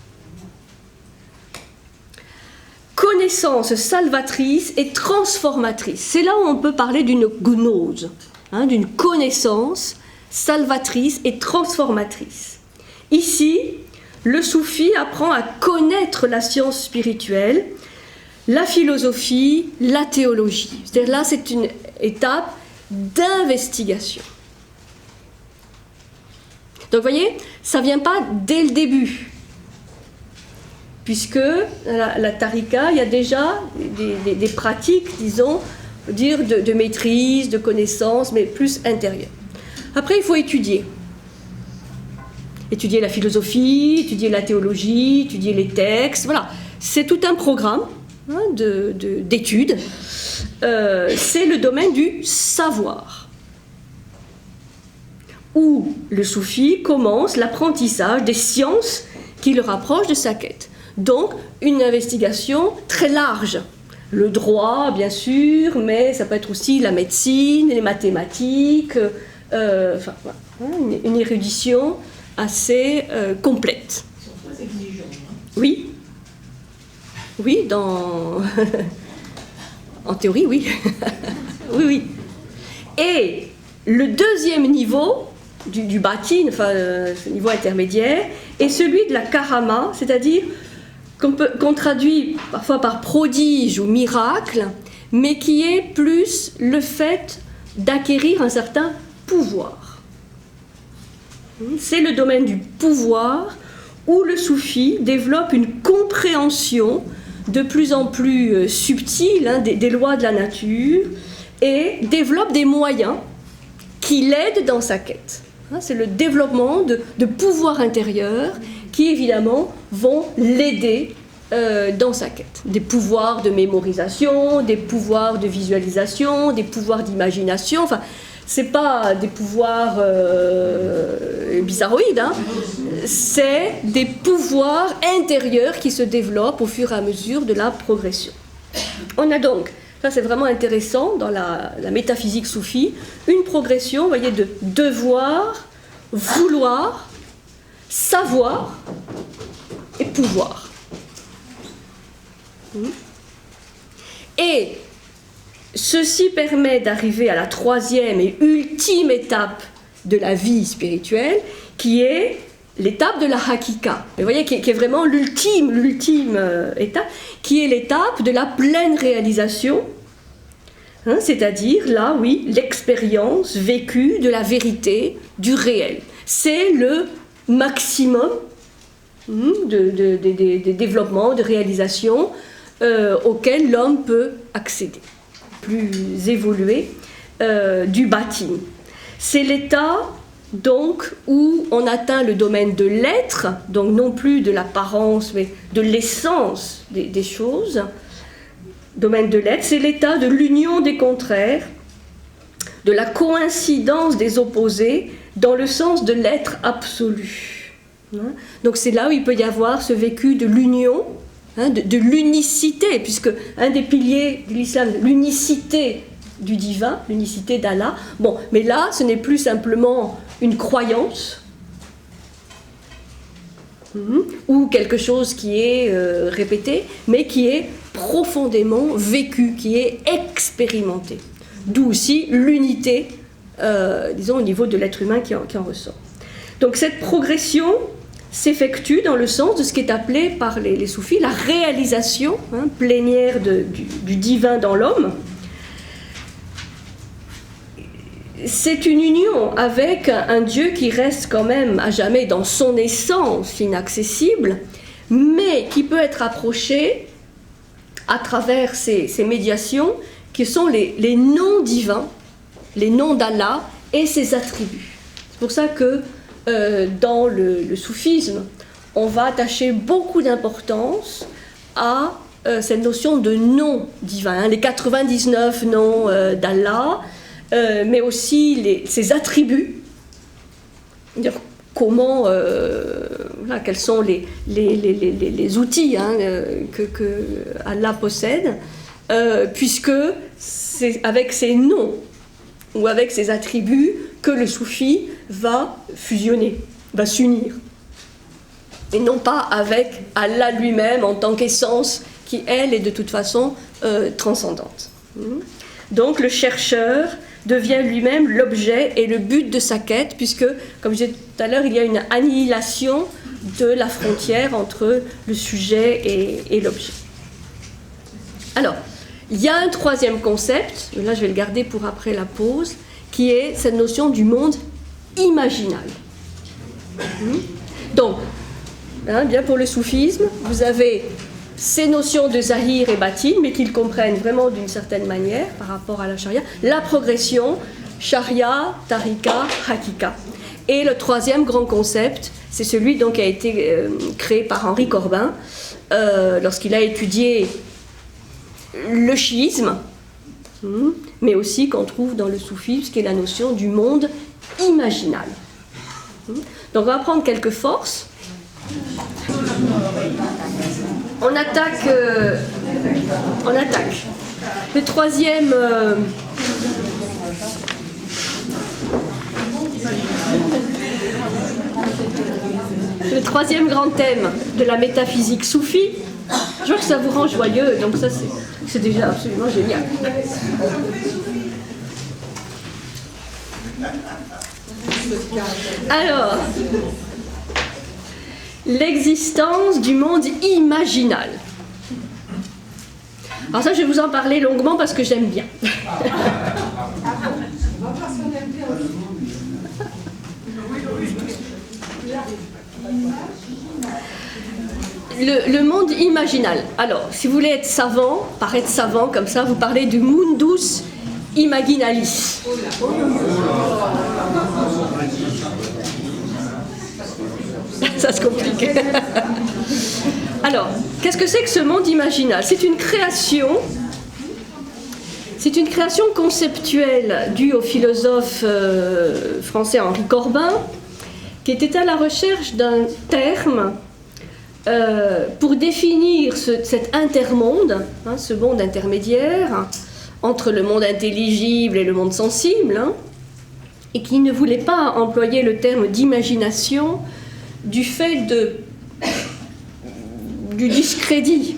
Connaissance salvatrice et transformatrice. C'est là où on peut parler d'une gnose, d'une connaissance salvatrice et transformatrice. Ici, le soufi apprend à connaître la science spirituelle, la philosophie, la théologie. C'est-à-dire là, c'est une étape d'investigation. Donc, vous voyez, ça ne vient pas dès le début. Puisque la tarika, il y a déjà des pratiques, disons, de maîtrise, de connaissance, mais plus intérieure. Après, il faut étudier. Étudier la philosophie, étudier la théologie, étudier les textes, voilà. C'est tout un programme d'études. C'est le domaine du savoir, où le soufi commence l'apprentissage des sciences qui le rapprochent de sa quête. Donc, une investigation très large. Le droit, bien sûr, mais ça peut être aussi la médecine, les mathématiques, une érudition assez complète. Ils sont très exigeants. Oui. Oui, en théorie, oui. oui. Et le deuxième niveau du bâti, ce niveau intermédiaire, est celui de la karama, c'est-à-dire qu'on traduit parfois par prodige ou miracle, mais qui est plus le fait d'acquérir un certain pouvoir. C'est le domaine du pouvoir où le soufi développe une compréhension de plus en plus subtile des lois de la nature et développe des moyens qui l'aident dans sa quête. C'est le développement de pouvoirs intérieurs qui, évidemment, vont l'aider dans sa quête. Des pouvoirs de mémorisation, des pouvoirs de visualisation, des pouvoirs d'imagination. Enfin, c'est pas des pouvoirs bizarroïdes, hein. C'est des pouvoirs intérieurs qui se développent au fur et à mesure de la progression. On a donc, ça c'est vraiment intéressant dans la métaphysique soufie, une progression, vous voyez, de devoir, vouloir, savoir et pouvoir. Et ceci permet d'arriver à la troisième et ultime étape de la vie spirituelle, qui est l'étape de la hakika. Vous voyez, qui est vraiment l'ultime étape, qui est l'étape de la pleine réalisation, hein, c'est-à-dire, là, oui, l'expérience vécue de la vérité, du réel. C'est le maximum des développements, de réalisations auxquels l'homme peut accéder, plus évolué du bâti. C'est l'état donc où on atteint le domaine de l'être, donc non plus de l'apparence, mais de l'essence des choses. Domaine de l'être, c'est l'état de l'union des contraires, de la coïncidence des opposés, dans le sens de l'être absolu. Donc c'est là où il peut y avoir ce vécu de l'union, de l'unicité, puisque un des piliers de l'islam, l'unicité du divin, l'unicité d'Allah. Bon, mais là, ce n'est plus simplement une croyance ou quelque chose qui est répété, mais qui est profondément vécu, qui est expérimenté. D'où aussi l'unité, disons, au niveau de l'être humain qui en ressort. Donc cette progression s'effectue dans le sens de ce qui est appelé par les soufis la réalisation plénière du divin dans l'homme. C'est une union avec un Dieu qui reste quand même à jamais dans son essence inaccessible, mais qui peut être approché à travers ces médiations qui sont les noms divins, les noms d'Allah et ses attributs. C'est pour ça que dans le soufisme, on va attacher beaucoup d'importance à cette notion de nom divin, les 99 noms d'Allah, mais aussi ses attributs, dire comment, quels sont les outils que Allah possède, puisque c'est avec ses noms ou avec ses attributs que le soufi va fusionner, va s'unir, et non pas avec Allah lui-même en tant qu'essence qui, elle, est de toute façon transcendante. Donc le chercheur devient lui-même l'objet et le but de sa quête, puisque, comme je disais tout à l'heure, il y a une annihilation de la frontière entre le sujet et l'objet. Alors, il y a un troisième concept, là je vais le garder pour après la pause, qui est cette notion du monde imaginal. Donc, bien pour le soufisme, vous avez ces notions de zahir et batin, mais qu'ils comprennent vraiment d'une certaine manière par rapport à la charia, la progression, charia, tarika, hakika. Et le troisième grand concept, c'est celui donc, qui a été créé par Henri Corbin lorsqu'il a étudié le chiisme, mais aussi qu'on trouve dans le soufisme, qui est la notion du monde imaginal. Donc on va prendre quelques forces. On attaque. Le troisième. Le troisième grand thème de la métaphysique soufie. Je vois que ça vous rend joyeux, donc ça c'est déjà absolument génial. Alors, l'existence du monde imaginal. Alors ça, je vais vous en parler longuement parce que j'aime bien. Le monde imaginal. Alors, si vous voulez être savant, paraître savant comme ça, vous parlez du mundus imaginalis. Ça se complique. Alors, qu'est-ce que c'est que ce monde imaginal? C'est une création conceptuelle due au philosophe français Henri Corbin, qui était à la recherche d'un terme pour définir cet intermonde, hein, ce monde intermédiaire entre le monde intelligible et le monde sensible, hein, et qui ne voulait pas employer le terme d'imagination du fait du discrédit,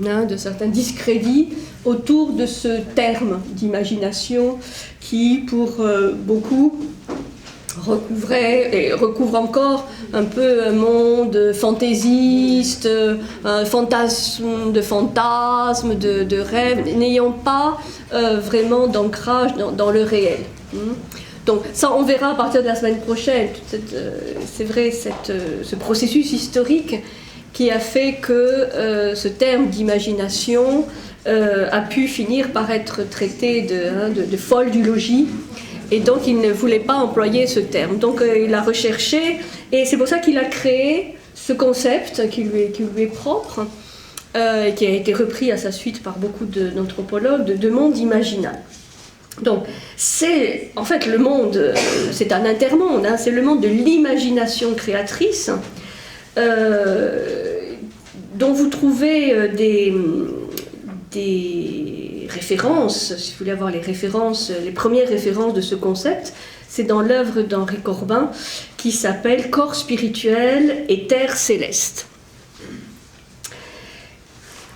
hein, de certains discrédits autour de ce terme d'imagination qui, pour beaucoup, recouvrait et recouvre encore un peu un monde fantaisiste, un fantasme, de rêve, n'ayant pas vraiment d'ancrage dans le réel. Donc ça, on verra à partir de la semaine prochaine, c'est vrai, ce processus historique qui a fait que ce terme d'imagination a pu finir par être traité de folle du logis. Et donc, il ne voulait pas employer ce terme. Donc, il a recherché, et c'est pour ça qu'il a créé ce concept qui lui est propre, et qui a été repris à sa suite par beaucoup d'anthropologues, de monde imaginal. Donc, c'est, en fait, le monde, c'est un intermonde, hein, c'est le monde de l'imagination créatrice, dont vous trouvez des références, si vous voulez avoir les premières références de ce concept, c'est dans l'œuvre d'Henri Corbin qui s'appelle Corps spirituel et terre céleste.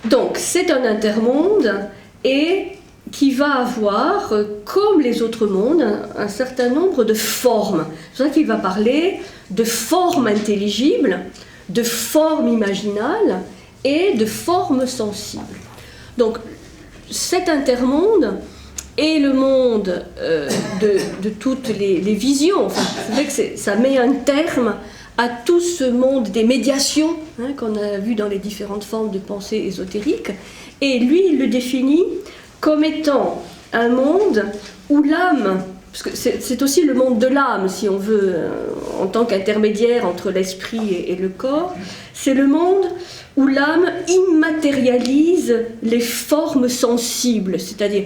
Donc c'est un intermonde et qui va avoir, comme les autres mondes, un certain nombre de formes. C'est pour ça qu'il va parler de formes intelligibles, de formes imaginales et de formes sensibles. Donc cet intermonde est le monde de toutes les visions. Enfin, c'est vrai que ça met un terme à tout ce monde des médiations, hein, qu'on a vu dans les différentes formes de pensée ésotérique. Et lui, il le définit comme étant un monde où l'âme, parce que c'est aussi le monde de l'âme, si on veut, en tant qu'intermédiaire entre l'esprit et le corps, c'est le monde où l'âme immatérialise les formes sensibles, c'est-à-dire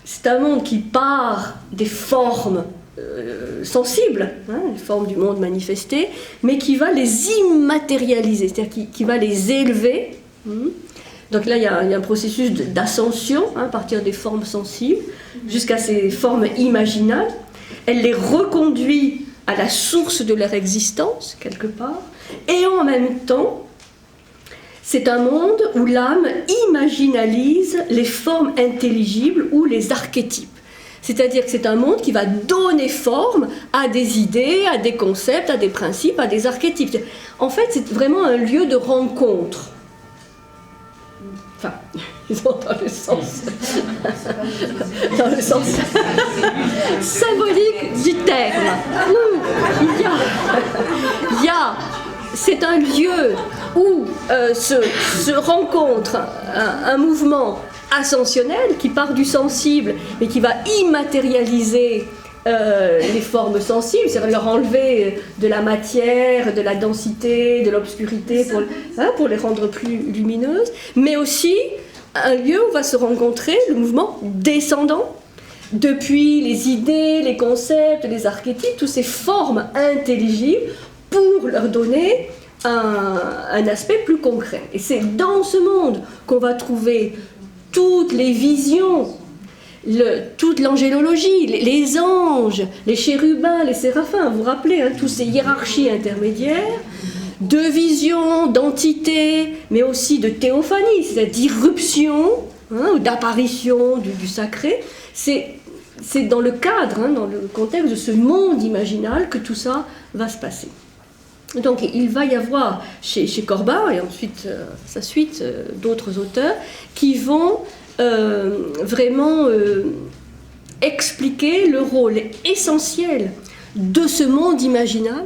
c'est un monde qui part des formes sensibles, hein, les formes du monde manifesté, mais qui va les immatérialiser, c'est-à-dire qui va les élever. Donc là, il y a un processus d'ascension, hein, à partir des formes sensibles jusqu'à ces formes imaginales. Elle les reconduit à la source de leur existence, quelque part, et en même temps, c'est un monde où l'âme imaginalise les formes intelligibles ou les archétypes. C'est-à-dire que c'est un monde qui va donner forme à des idées, à des concepts, à des principes, à des archétypes. En fait, c'est vraiment un lieu de rencontre. Enfin, dans le sens symbolique du terme. C'est un lieu où se rencontre un mouvement ascensionnel qui part du sensible mais qui va immatérialiser les formes sensibles, c'est-à-dire leur enlever de la matière, de la densité, de l'obscurité pour les rendre plus lumineuses, mais aussi un lieu où va se rencontrer le mouvement descendant, depuis les idées, les concepts, les archétypes, toutes ces formes intelligibles pour leur donner un aspect plus concret. Et c'est dans ce monde qu'on va trouver toutes les visions, toute l'angélologie, les anges, les chérubins, les séraphins, vous vous rappelez, hein, toutes ces hiérarchies intermédiaires, de visions, d'entités, mais aussi de théophanie, c'est-à-dire d'irruption, hein, ou d'apparition du sacré. C'est dans le cadre, hein, dans le contexte de ce monde imaginal que tout ça va se passer. Donc il va y avoir chez Corbin, et ensuite sa suite, d'autres auteurs, qui vont vraiment expliquer le rôle essentiel de ce monde imaginal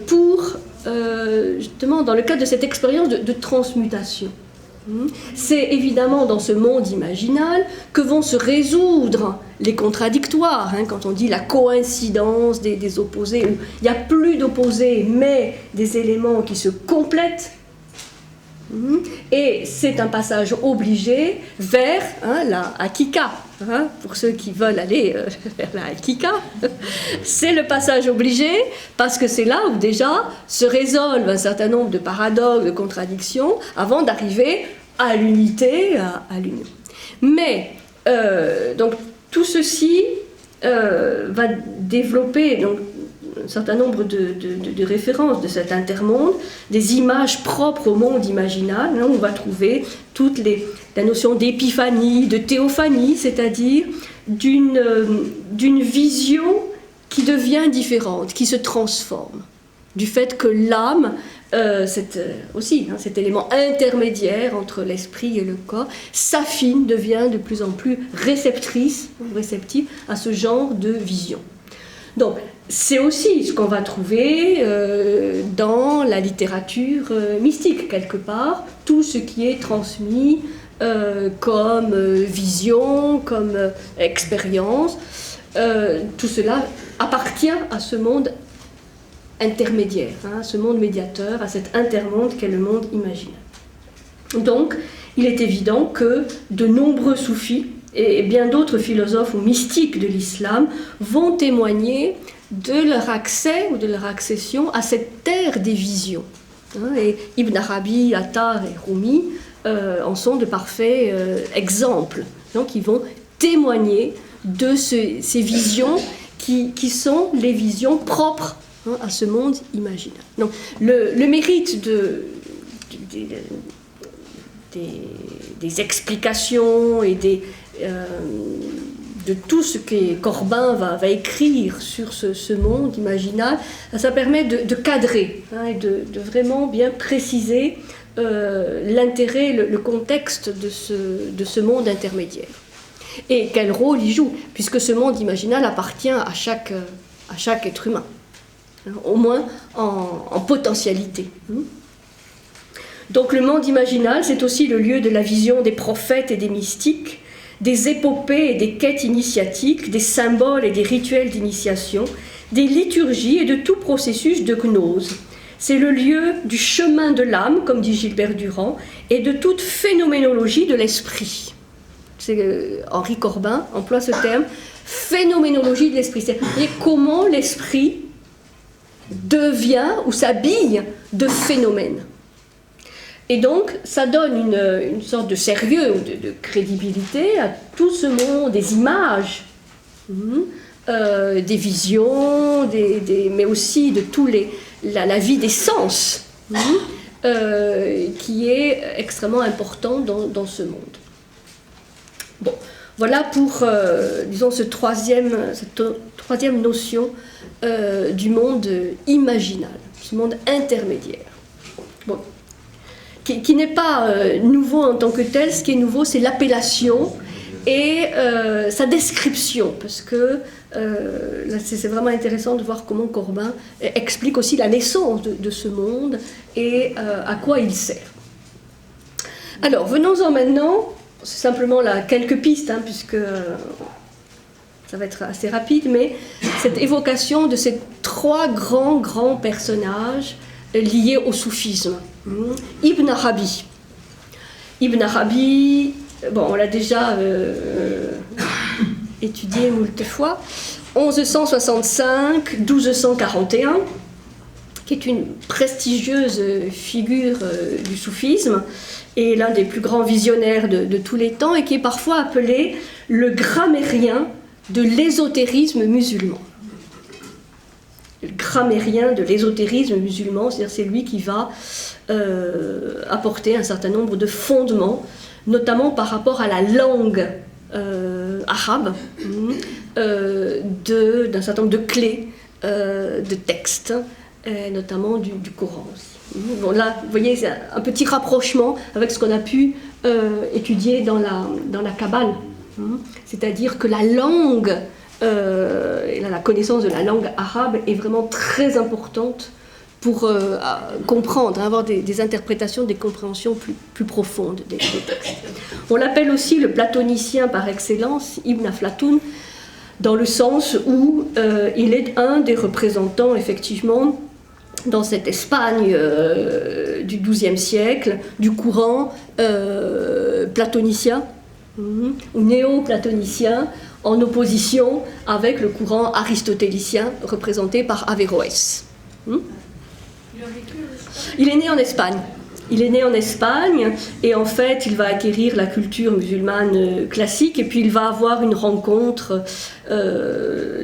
pour, justement, dans le cadre de cette expérience de transmutation. C'est évidemment dans ce monde imaginal que vont se résoudre les contradictoires, quand on dit la coïncidence des opposés, où il n'y a plus d'opposés mais des éléments qui se complètent. Et c'est un passage obligé vers la hakika. Pour ceux qui veulent aller vers la hakika, c'est le passage obligé parce que c'est là où déjà se résolvent un certain nombre de paradoxes, de contradictions, avant d'arriver à l'unité, à l'union. Mais donc tout ceci va développer donc un certain nombre de références de cet intermonde, des images propres au monde imaginal. Là, on va trouver la notion d'épiphanie, de théophanie, c'est-à-dire d'une vision qui devient différente, qui se transforme, du fait que l'âme, cet élément intermédiaire entre l'esprit et le corps, s'affine, devient de plus en plus réceptive à ce genre de vision. Donc, c'est aussi ce qu'on va trouver dans la littérature mystique, quelque part, tout ce qui est transmis comme vision, comme expérience, tout cela appartient à ce monde intermédiaire, ce monde médiateur, à cet intermonde qu'est le monde imaginaire. Donc, il est évident que de nombreux soufis et bien d'autres philosophes ou mystiques de l'islam vont témoigner de leur accès ou de leur accession à cette terre des visions. Et Ibn Arabi, Attar et Rumi en sont de parfaits exemples. Donc ils vont témoigner de ces visions qui sont les visions propres à ce monde imaginaire. Donc le mérite des explications et de tout ce que Corbin va écrire sur ce monde imaginal, ça permet de cadrer et de vraiment bien préciser l'intérêt, le contexte de ce monde intermédiaire. Et quel rôle il joue, puisque ce monde imaginal appartient à chaque être humain, au moins en potentialité. Donc le monde imaginal, c'est aussi le lieu de la vision des prophètes et des mystiques, des épopées et des quêtes initiatiques, des symboles et des rituels d'initiation, des liturgies et de tout processus de gnose. C'est le lieu du chemin de l'âme, comme dit Gilbert Durand, et de toute phénoménologie de l'esprit. Henri Corbin emploie ce terme, phénoménologie de l'esprit. C'est-à-dire comment l'esprit devient ou s'habille de phénomènes. Et donc, ça donne une sorte de sérieux ou de crédibilité à tout ce monde des images, des visions, mais aussi de la vie des sens, qui est extrêmement important dans ce monde. Bon, voilà pour, disons, cette troisième notion du monde imaginal, ce monde intermédiaire. Bon. Qui n'est pas nouveau en tant que tel. Ce qui est nouveau, c'est l'appellation et sa description, parce que là, c'est vraiment intéressant de voir comment Corbin explique aussi la naissance de ce monde et à quoi il sert. Alors, venons-en maintenant, c'est simplement là quelques pistes, puisque ça va être assez rapide, mais cette évocation de ces trois grands personnages liés au soufisme. Ibn Arabi. Ibn Arabi, bon, on l'a déjà étudié moult fois, 1165-1241, qui est une prestigieuse figure du soufisme et l'un des plus grands visionnaires de tous les temps, et qui est parfois appelé le grammairien de l'ésotérisme musulman. Le grammairien de l'ésotérisme musulman, c'est-à-dire c'est lui qui va apporter un certain nombre de fondements, notamment par rapport à la langue arabe, d'un certain nombre de clés de textes, notamment du Coran aussi. Bon, là, vous voyez, c'est un petit rapprochement avec ce qu'on a pu étudier dans la Kabbale. C'est-à-dire que la langue, la connaissance de la langue arabe est vraiment très importante pour comprendre, avoir des interprétations, des compréhensions plus profondes des textes. On l'appelle aussi le platonicien par excellence, Ibn Aflatoun, dans le sens où il est un des représentants, effectivement, dans cette Espagne du XIIe siècle, du courant platonicien, ou néo-platonicien, en opposition avec le courant aristotélicien représenté par Averroès. Il est né en Espagne. Il est né en Espagne et en fait il va acquérir la culture musulmane classique et puis il va avoir une rencontre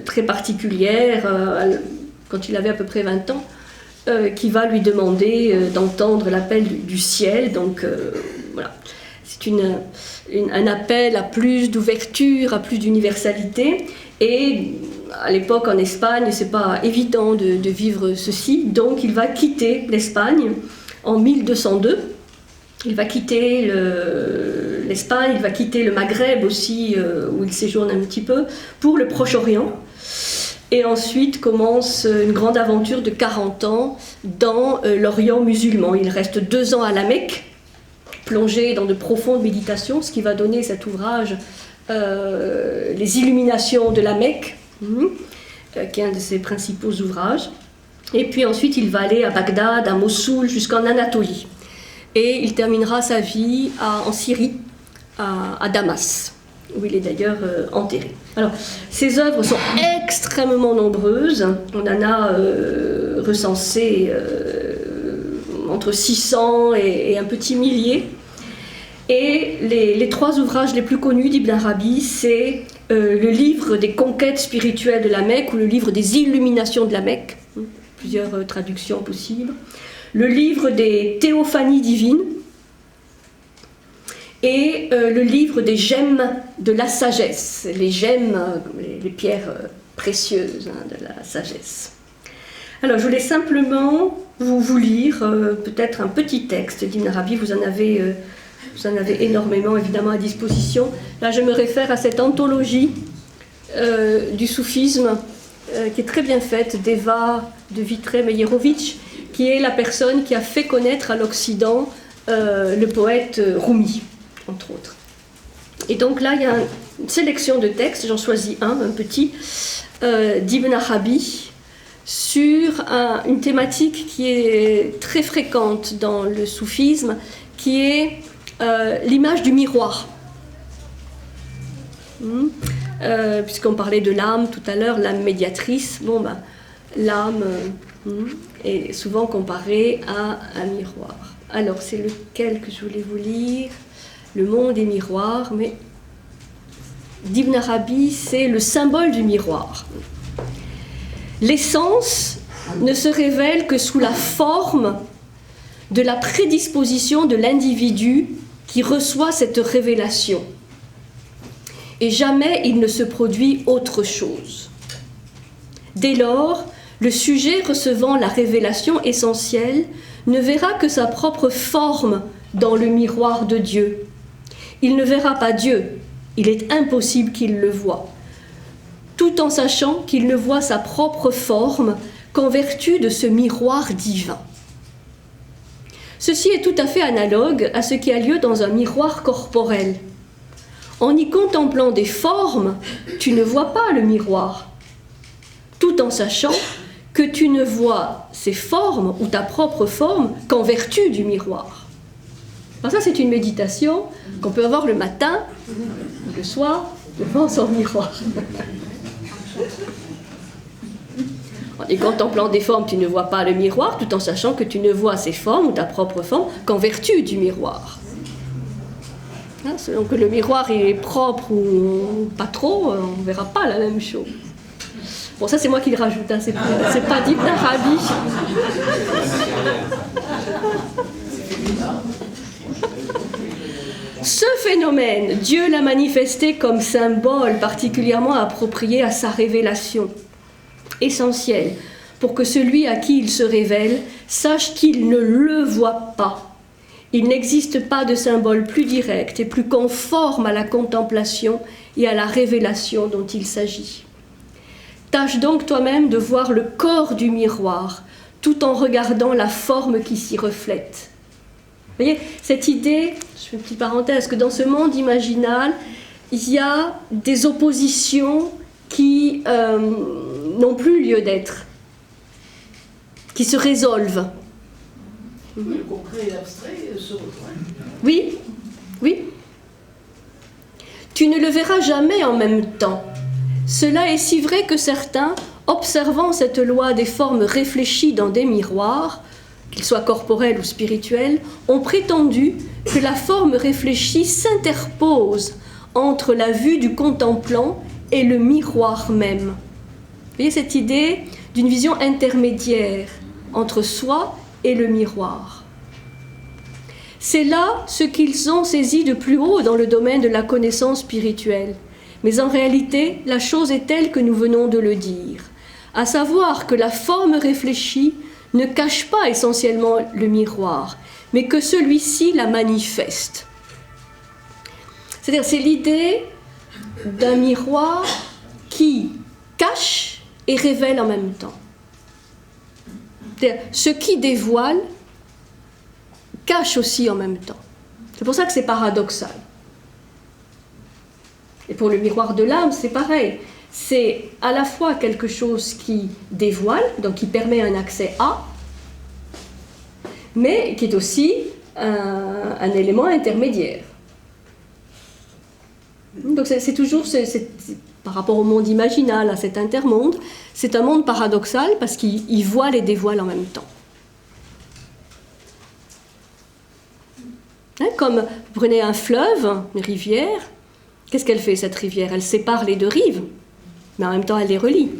très particulière quand il avait à peu près 20 ans qui va lui demander d'entendre l'appel du ciel. Donc voilà, c'est un appel à plus d'ouverture, à plus d'universalité. Et à l'époque en Espagne, c'est pas évident de vivre ceci, donc il va quitter l'Espagne en 1202. Il va quitter l'Espagne, il va quitter le Maghreb aussi, où il séjourne un petit peu, pour le Proche-Orient. Et ensuite commence une grande aventure de 40 ans dans l'Orient musulman. Il reste 2 ans à la Mecque, plongé dans de profondes méditations, ce qui va donner cet ouvrage Les Illuminations de la Mecque, qui est un de ses principaux ouvrages. Et puis ensuite il va aller à Bagdad, à Mossoul, jusqu'en Anatolie. Et il terminera sa vie en Syrie, à Damas, où il est d'ailleurs enterré. Alors, ses œuvres sont extrêmement nombreuses. On en a recensé entre 600 et un petit millier. Et les 3 ouvrages les plus connus d'Ibn Arabi, c'est le livre des conquêtes spirituelles de la Mecque ou le livre des illuminations de la Mecque, plusieurs traductions possibles, le livre des théophanies divines et le livre des gemmes de la sagesse, les gemmes, les pierres précieuses de la sagesse. Alors je voulais simplement vous lire peut-être un petit texte d'Ibn Arabi. Vous en avez énormément évidemment à disposition. Là je me réfère à cette anthologie du soufisme qui est très bien faite d'Eva de Vitré-Meyerovitch, qui est la personne qui a fait connaître à l'Occident le poète Rumi, entre autres. Et donc là il y a une sélection de textes, j'en choisis un petit, d'Ibn Arabi, sur une thématique qui est très fréquente dans le soufisme, qui est l'image du miroir. Puisqu'on parlait de l'âme tout à l'heure, l'âme médiatrice, l'âme est souvent comparée à un miroir. Alors, c'est lequel que je voulais vous lire? Le monde est miroir, mais d'Ibn Arabi, c'est le symbole du miroir. L'essence ne se révèle que sous la forme de la prédisposition de l'individu qui reçoit cette révélation. Et jamais il ne se produit autre chose. Dès lors, le sujet recevant la révélation essentielle ne verra que sa propre forme dans le miroir de Dieu. Il ne verra pas Dieu, il est impossible qu'il le voie, tout en sachant qu'il ne voit sa propre forme qu'en vertu de ce miroir divin. Ceci est tout à fait analogue à ce qui a lieu dans un miroir corporel. En y contemplant des formes, tu ne vois pas le miroir, tout en sachant que tu ne vois ces formes ou ta propre forme qu'en vertu du miroir. Alors ça, c'est une méditation qu'on peut avoir le matin ou le soir devant son miroir. En y contemplant des formes, tu ne vois pas le miroir, tout en sachant que tu ne vois ces formes ou ta propre forme qu'en vertu du miroir. Selon que le miroir est propre ou pas trop, on ne verra pas la même chose. Bon, ça c'est moi qui le rajoute, c'est pas d'Ibn Arabi. Ce phénomène, Dieu l'a manifesté comme symbole particulièrement approprié à sa révélation. essentiel pour que celui à qui il se révèle sache qu'il ne le voit pas. Il n'existe pas de symbole plus direct et plus conforme à la contemplation et à la révélation dont il s'agit. Tâche donc toi-même de voir le corps du miroir, tout en regardant la forme qui s'y reflète. Vous voyez, cette idée, je fais une petite parenthèse, que dans ce monde imaginal, il y a des oppositions qui n'ont plus lieu d'être, qui se résolvent. Le concret et l'abstrait se rejoignent. Oui, oui. Tu ne le verras jamais en même temps. Cela est si vrai que certains, observant cette loi des formes réfléchies dans des miroirs, qu'ils soient corporels ou spirituels, ont prétendu que la forme réfléchie s'interpose entre la vue du contemplant et le miroir même. Vous voyez cette idée d'une vision intermédiaire entre soi et le miroir. C'est là ce qu'ils ont saisi de plus haut dans le domaine de la connaissance spirituelle. Mais en réalité, la chose est telle que nous venons de le dire, à savoir que la forme réfléchie ne cache pas essentiellement le miroir, mais que celui-ci la manifeste. C'est-à-dire, c'est l'idée d'un miroir qui cache et révèle en même temps. C'est-à-dire, ce qui dévoile cache aussi en même temps. C'est pour ça que c'est paradoxal. Et pour le miroir de l'âme, c'est pareil. C'est à la fois quelque chose qui dévoile, donc qui permet un accès à, mais qui est aussi un élément intermédiaire. Donc c'est toujours, par rapport au monde imaginal, à cet intermonde, c'est un monde paradoxal parce qu'il voile et dévoile en même temps. Hein, comme vous prenez un fleuve, une rivière, qu'est-ce qu'elle fait cette rivière? Elle sépare les deux rives, mais en même temps elle les relie.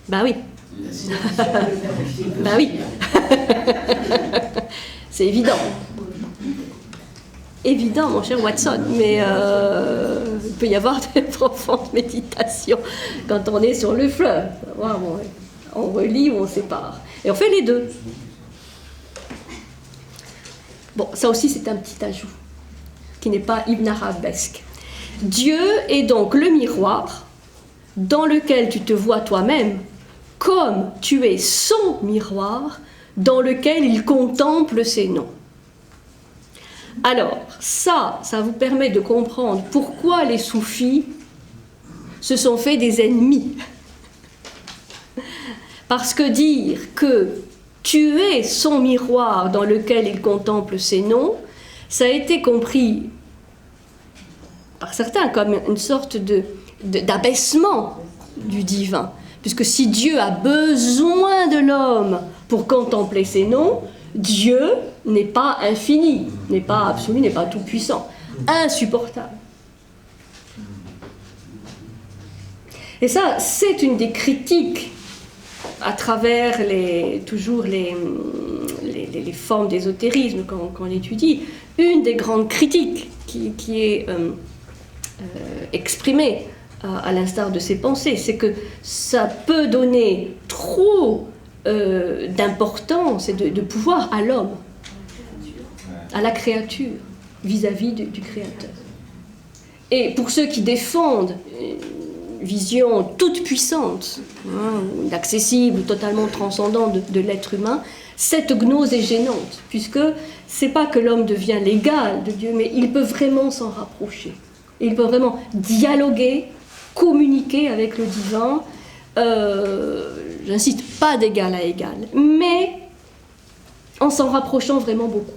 Ben oui. Ben oui. C'est évident. Évident, mon cher Watson, mais il peut y avoir de profondes méditations quand on est sur le fleuve. On relie ou on sépare. Et on fait les deux. Bon, ça aussi c'est un petit ajout qui n'est pas ibn arabesque. Dieu est donc le miroir dans lequel tu te vois toi-même comme tu es son miroir dans lequel il contemple ses noms. Alors, ça vous permet de comprendre pourquoi les soufis se sont fait des ennemis. Parce que dire que tu es son miroir dans lequel il contemple ses noms, ça a été compris par certains comme une sorte d'abaissement du divin. Puisque si Dieu a besoin de l'homme pour contempler ses noms, Dieu n'est pas infini, n'est pas absolu, n'est pas tout-puissant. Insupportable. Et ça, c'est une des critiques à travers toujours les formes d'ésotérisme qu'on étudie. Une des grandes critiques qui est exprimée à l'instar de ces pensées, c'est que ça peut donner trop d'importance et de pouvoir à l'homme, à la créature, vis-à-vis du Créateur. Et pour ceux qui défendent une vision toute puissante, inaccessible, totalement transcendante de l'être humain, cette gnose est gênante, puisque c'est pas que l'homme devient l'égal de Dieu, mais il peut vraiment s'en rapprocher. Il peut vraiment dialoguer, communiquer avec le divin, j'insiste, pas d'égal à égal, mais en s'en rapprochant vraiment beaucoup.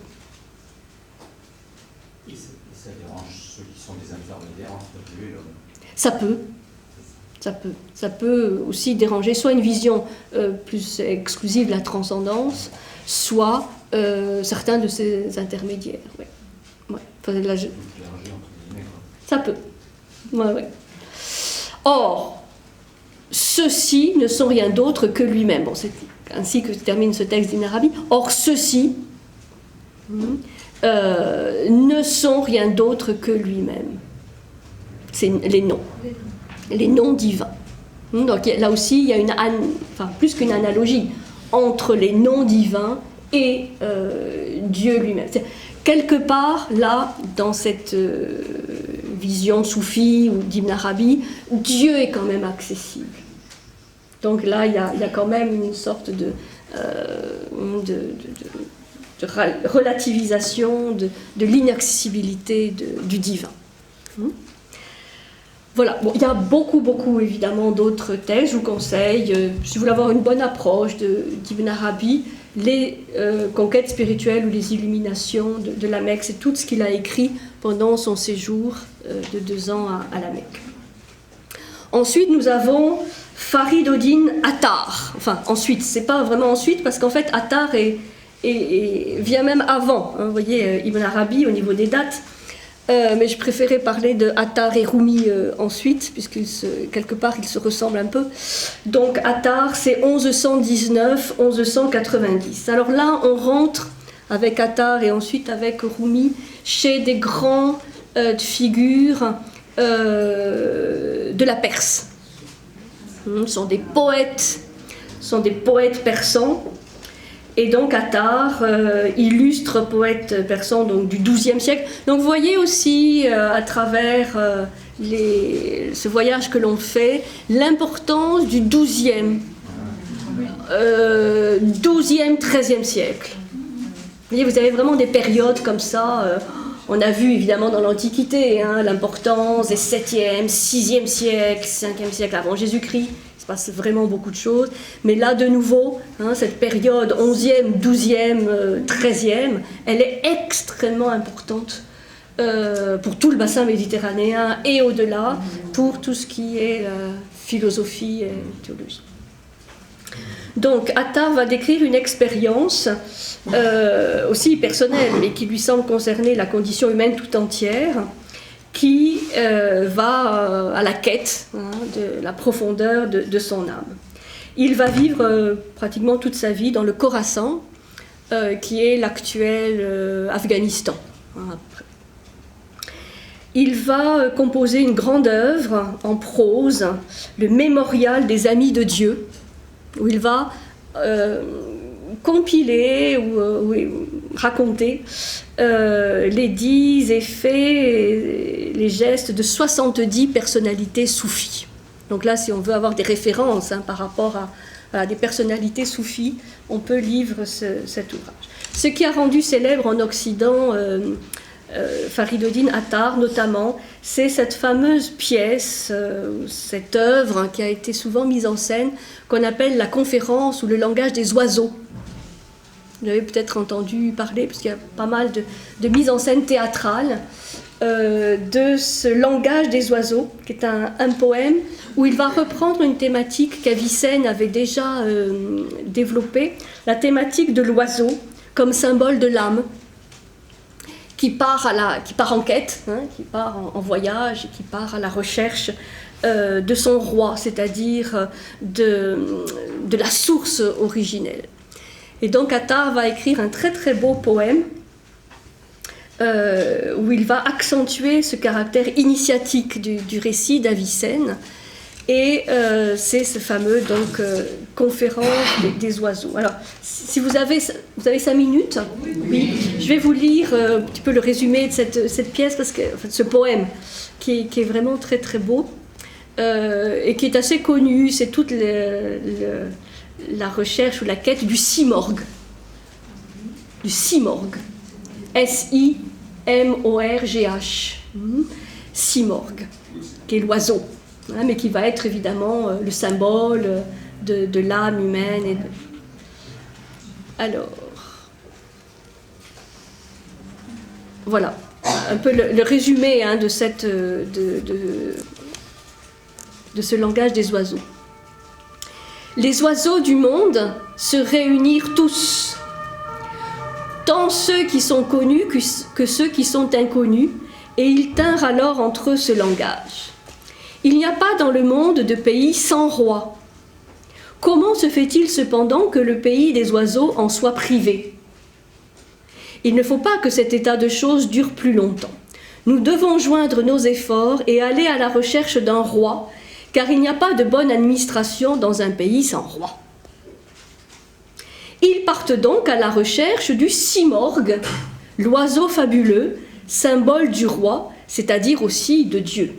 Et ça dérange ceux qui sont des intermédiaires entre Dieu et l'homme. Ça peut aussi déranger soit une vision plus exclusive de la transcendance, soit certains de ces intermédiaires. Ouais. Ouais. Enfin, là, ça peut. Ouais. Or, ceux-ci ne sont rien d'autre que lui-même. Bon, c'est ainsi que termine ce texte d'Ibn Arabi. Or, ceux-ci ne sont rien d'autre que lui-même. C'est les noms divins. Donc là aussi, il y a plus qu'une analogie entre les noms divins et Dieu lui-même. Quelque part, là, dans cette vision soufie ou d'Ibn Arabi, Dieu est quand même accessible. Donc là, il y a quand même une sorte de relativisation de l'inaccessibilité du divin. Voilà, bon, il y a beaucoup évidemment d'autres textes. Je vous conseille, si vous voulez avoir une bonne approche d'Ibn Arabi, les conquêtes spirituelles ou les illuminations de la Mecque, c'est tout ce qu'il a écrit pendant son séjour de 2 ans à la Mecque. Ensuite, nous avons Faridoddin Attar. Enfin, ensuite, c'est pas vraiment ensuite, parce qu'en fait, Attar vient même avant. Hein, vous voyez, Ibn Arabi au niveau des dates. Mais je préférais parler de Attar et Rumi ensuite, puisque quelque part ils se ressemblent un peu. Donc Attar, c'est 1119-1190. Alors là, on rentre avec Attar et ensuite avec Rumi chez des grands figures de la Perse. Ce sont des poètes persans. Et donc Attar, illustre poète persan donc, du XIIe siècle. Donc vous voyez aussi à travers ce voyage que l'on fait, l'importance du XIIe, XIIIe siècle. Vous voyez, vous avez vraiment des périodes comme ça. On a vu évidemment dans l'Antiquité l'importance des 7e, 6e siècle, 5e siècle avant Jésus-Christ. Il se passe vraiment beaucoup de choses. Mais là, de nouveau, cette période 11e, 12e, 13e, elle est extrêmement importante pour tout le bassin méditerranéen et au-delà, pour tout ce qui est philosophie et théologie. Donc, Attar va décrire une expérience aussi personnelle, mais qui lui semble concerner la condition humaine tout entière, qui va à la quête de la profondeur de son âme. Il va vivre pratiquement toute sa vie dans le Khorasan, qui est l'actuel Afghanistan. Il va composer une grande œuvre en prose, le Mémorial des Amis de Dieu, où il va compiler ou raconter les dits et faits et les gestes de 70 personnalités soufis. Donc là, si on veut avoir des références par rapport à des personnalités soufis, on peut lire cet ouvrage. Ce qui a rendu célèbre en Occident Faridoddin Attar notamment, c'est cette fameuse pièce, cette œuvre qui a été souvent mise en scène, qu'on appelle la conférence ou le langage des oiseaux. Vous avez peut-être entendu parler, parce qu'il y a pas mal de mises en scène théâtrales de ce langage des oiseaux, qui est un poème où il va reprendre une thématique qu'Avicenne avait déjà développée, la thématique de l'oiseau comme symbole de l'âme, qui part en quête, qui part en voyage, et qui part à la recherche de son roi, c'est-à-dire de la source originelle. Et donc Attar va écrire un très très beau poème où il va accentuer ce caractère initiatique du récit d'Avicenne, et c'est ce fameux donc conférence des oiseaux. Alors, si vous avez 5 minutes, oui, je vais vous lire un petit peu le résumé de cette pièce, parce que ce poème qui est vraiment très très beau et qui est assez connu. C'est toute la recherche ou la quête du simorgue, S-I-M-O-R-G-H, simorgue, qui est l'oiseau, mais qui va être évidemment le symbole de l'âme humaine. Alors, voilà, un peu le résumé de ce langage des oiseaux. Les oiseaux du monde se réunirent tous, tant ceux qui sont connus que ceux qui sont inconnus, et ils tinrent alors entre eux ce langage. Il n'y a pas dans le monde de pays sans roi. Comment se fait-il cependant que le pays des oiseaux en soit privé ? Il ne faut pas que cet état de choses dure plus longtemps. Nous devons joindre nos efforts et aller à la recherche d'un roi car il n'y a pas de bonne administration dans un pays sans roi. Ils partent donc à la recherche du simorgue, l'oiseau fabuleux, symbole du roi, c'est-à-dire aussi de Dieu.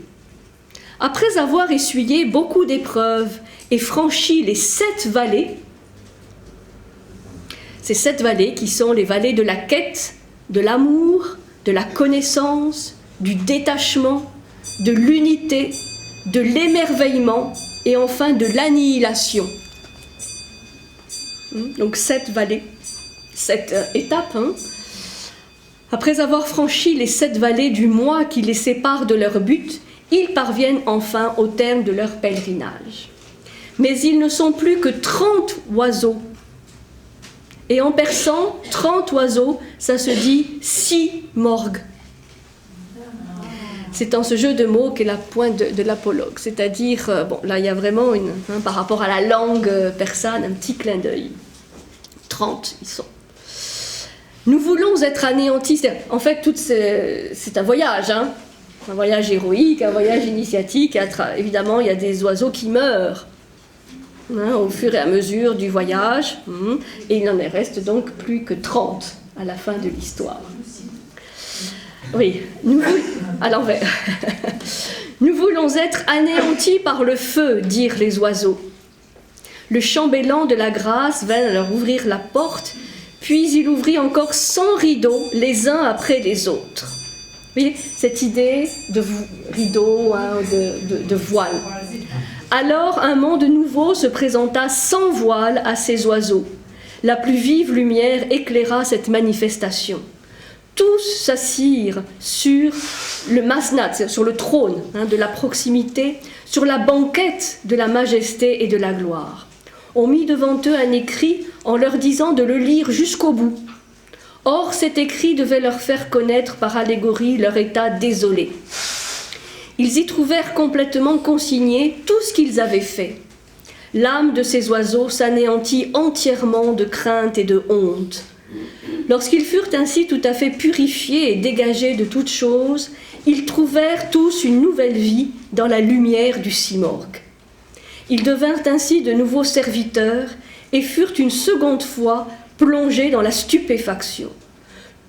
Après avoir essuyé beaucoup d'épreuves et franchi les 7 vallées, ces 7 vallées qui sont les vallées de la quête, de l'amour, de la connaissance, du détachement, de l'unité, de l'émerveillement et enfin de l'annihilation. Donc 7 vallées, 7 étapes. Après avoir franchi les 7 vallées du moi qui les séparent de leur but, ils parviennent enfin au terme de leur pèlerinage. Mais ils ne sont plus que 30 oiseaux. Et en persan, 30 oiseaux, ça se dit simorgue. C'est dans ce jeu de mots qu'est la pointe de l'apologue. C'est-à-dire, bon, là il y a vraiment, par rapport à la langue persane, un petit clin d'œil. 30 ils sont. Nous voulons être anéantis. En fait, c'est un voyage, un voyage héroïque, un voyage initiatique. Évidemment, il y a des oiseaux qui meurent au fur et à mesure du voyage. Et il n'en reste donc plus que 30 à la fin de l'histoire. Oui, à l'envers. Nous voulons être anéantis par le feu, dirent les oiseaux. Le chambellan de la grâce vint leur ouvrir la porte, puis il ouvrit encore 100 rideaux, les uns après les autres. Vous voyez, cette idée de rideau, de voile. Alors un monde nouveau se présenta sans voile à ces oiseaux. La plus vive lumière éclaira cette manifestation. Tous s'assirent sur le masnad, sur le trône de la proximité, sur la banquette de la majesté et de la gloire. On mit devant eux un écrit en leur disant de le lire jusqu'au bout. Or, cet écrit devait leur faire connaître par allégorie leur état désolé. Ils y trouvèrent complètement consigné tout ce qu'ils avaient fait. L'âme de ces oiseaux s'anéantit entièrement de crainte et de honte. Lorsqu'ils furent ainsi tout à fait purifiés et dégagés de toutes choses, ils trouvèrent tous une nouvelle vie dans la lumière du simorgue. Ils devinrent ainsi de nouveaux serviteurs et furent une seconde fois plongés dans la stupéfaction.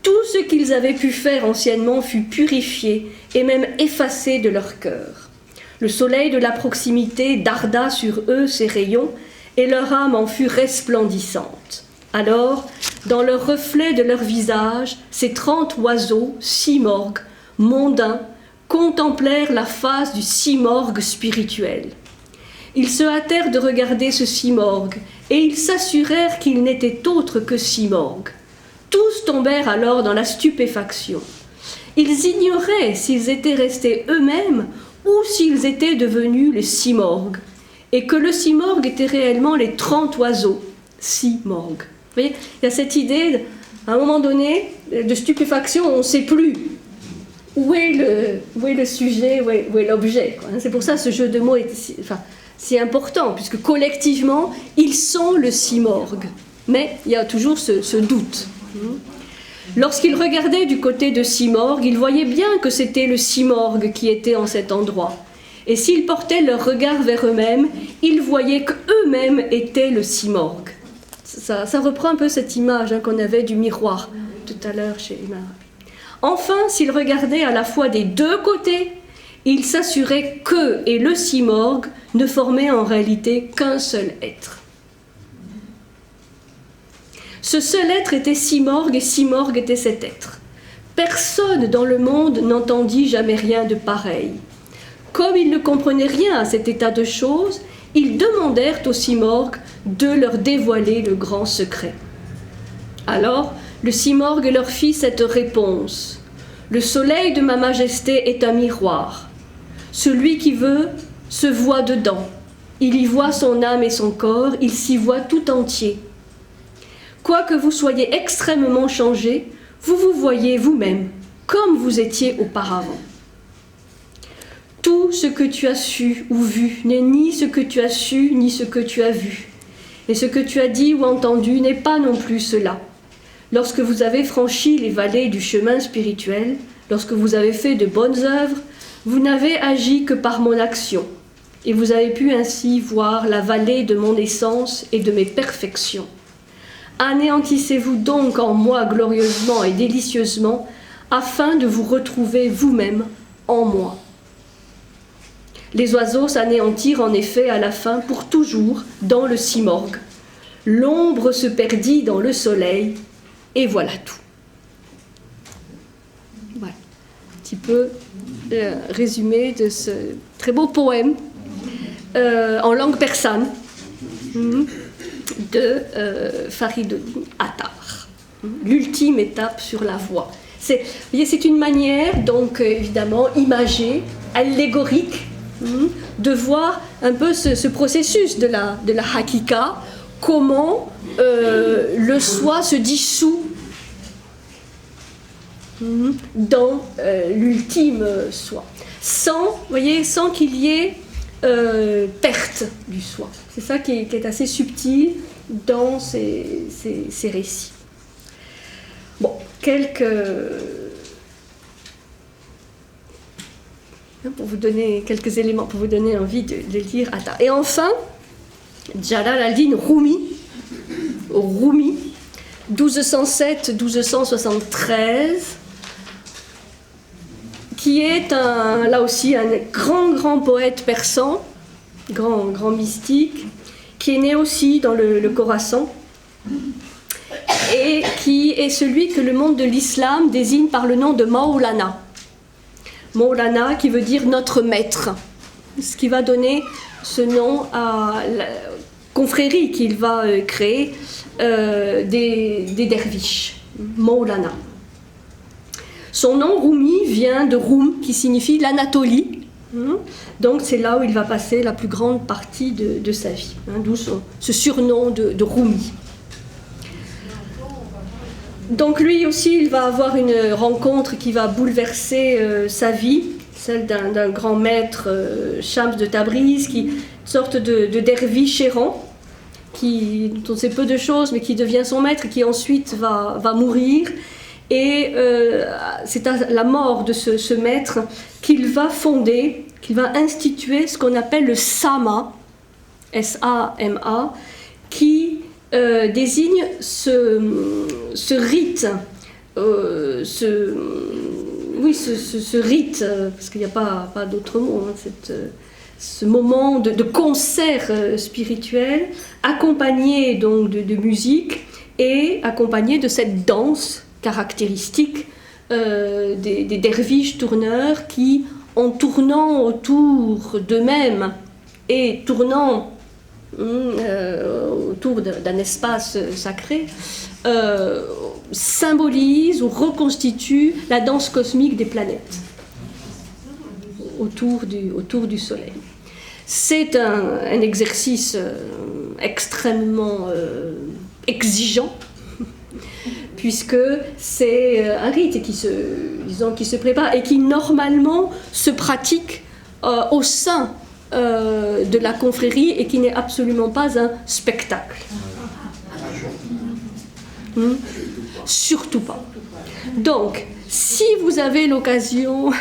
Tout ce qu'ils avaient pu faire anciennement fut purifié et même effacé de leur cœur. Le soleil de la proximité darda sur eux ses rayons et leur âme en fut resplendissante. Alors, dans le reflet de leur visage, ces 30 oiseaux, simorgues, mondains, contemplèrent la face du simorgue spirituel. Ils se hâtèrent de regarder ce simorgue, et ils s'assurèrent qu'il n'était autre que simorgue. Tous tombèrent alors dans la stupéfaction. Ils ignoraient s'ils étaient restés eux-mêmes ou s'ils étaient devenus les simorgues, et que le simorgue était réellement les 30 oiseaux, simorgues. Vous voyez, il y a cette idée, à un moment donné, de stupéfaction, on ne sait plus où est le sujet, où est l'objet. C'est pour ça que ce jeu de mots est si important, puisque collectivement, ils sont le simorgue. Mais il y a toujours ce doute. Lorsqu'ils regardaient du côté de Simorgue, ils voyaient bien que c'était le simorgue qui était en cet endroit. Et s'ils portaient leur regard vers eux-mêmes, ils voyaient qu'eux-mêmes étaient le simorgue. Ça reprend un peu cette image qu'on avait du miroir tout à l'heure chez Emma. Enfin, s'ils regardaient à la fois des deux côtés, ils s'assuraient qu'eux et le simorgue ne formaient en réalité qu'un seul être. Ce seul être était simorgue et simorgue était cet être. Personne dans le monde n'entendit jamais rien de pareil. Comme ils ne comprenaient rien à cet état de choses, ils demandèrent aux simorgues de leur dévoiler le grand secret. Alors, le simorgue leur fit cette réponse. « Le soleil de ma majesté est un miroir. Celui qui veut se voit dedans. Il y voit son âme et son corps, il s'y voit tout entier. Quoique vous soyez extrêmement changés, vous vous voyez vous-même, comme vous étiez auparavant. Tout ce que tu as su ou vu n'est ni ce que tu as su, ni ce que tu as vu. Et ce que tu as dit ou entendu n'est pas non plus cela. Lorsque vous avez franchi les vallées du chemin spirituel, lorsque vous avez fait de bonnes œuvres, vous n'avez agi que par mon action. et vous avez pu ainsi voir la vallée de mon essence et de mes perfections. Anéantissez-vous donc en moi glorieusement et délicieusement, afin de vous retrouver vous-même en moi. Les oiseaux s'anéantirent en effet à la fin pour toujours dans le simorgue. L'ombre se perdit dans le soleil, et voilà tout. Voilà, un petit peu résumé de ce très beau poème en langue persane de Fariduddin Attar, l'ultime étape sur la voie. Vous voyez, c'est une manière, donc évidemment imagée, allégorique, de voir un peu ce processus de la hakika, comment le soi se dissout dans l'ultime soi, sans qu'il y ait perte du soi. C'est ça qui est assez subtil dans ces récits. Bon, pour vous donner quelques éléments, pour vous donner envie de lire Attar. Et enfin, Jalal al-Din Rumi, 1207-1273, qui est là aussi un grand poète persan, grand mystique, qui est né aussi dans le Khorasan, et qui est celui que le monde de l'islam désigne par le nom de Maulana. Maulana qui veut dire notre maître, ce qui va donner ce nom à la confrérie qu'il va créer des derviches, Maulana. Son nom Rumi vient de Roum qui signifie l'Anatolie, donc c'est là où il va passer la plus grande partie de sa vie, d'où ce surnom de Rumi. Donc lui aussi, il va avoir une rencontre qui va bouleverser sa vie, celle d'un grand maître, Shams de Tabriz, qui est une sorte de derviche errant, dont on sait peu de choses, mais qui devient son maître, qui ensuite va mourir. Et c'est à la mort de ce maître qu'il va instituer ce qu'on appelle le Sama, S-A-M-A, qui désigne ce rite, ce rite, parce qu'il n'y a pas d'autre mot, ce moment de concert spirituel, accompagné donc de musique et accompagné de cette danse caractéristique des derviches tourneurs qui, en tournant autour d'eux-mêmes et tournant autour d'un espace sacré, symbolise ou reconstitue la danse cosmique des planètes autour du Soleil. C'est un exercice extrêmement exigeant, puisque c'est un rite qui se prépare et qui normalement se pratique au sein de la confrérie et qui n'est absolument pas un spectacle. Surtout pas. Donc, si vous avez l'occasion,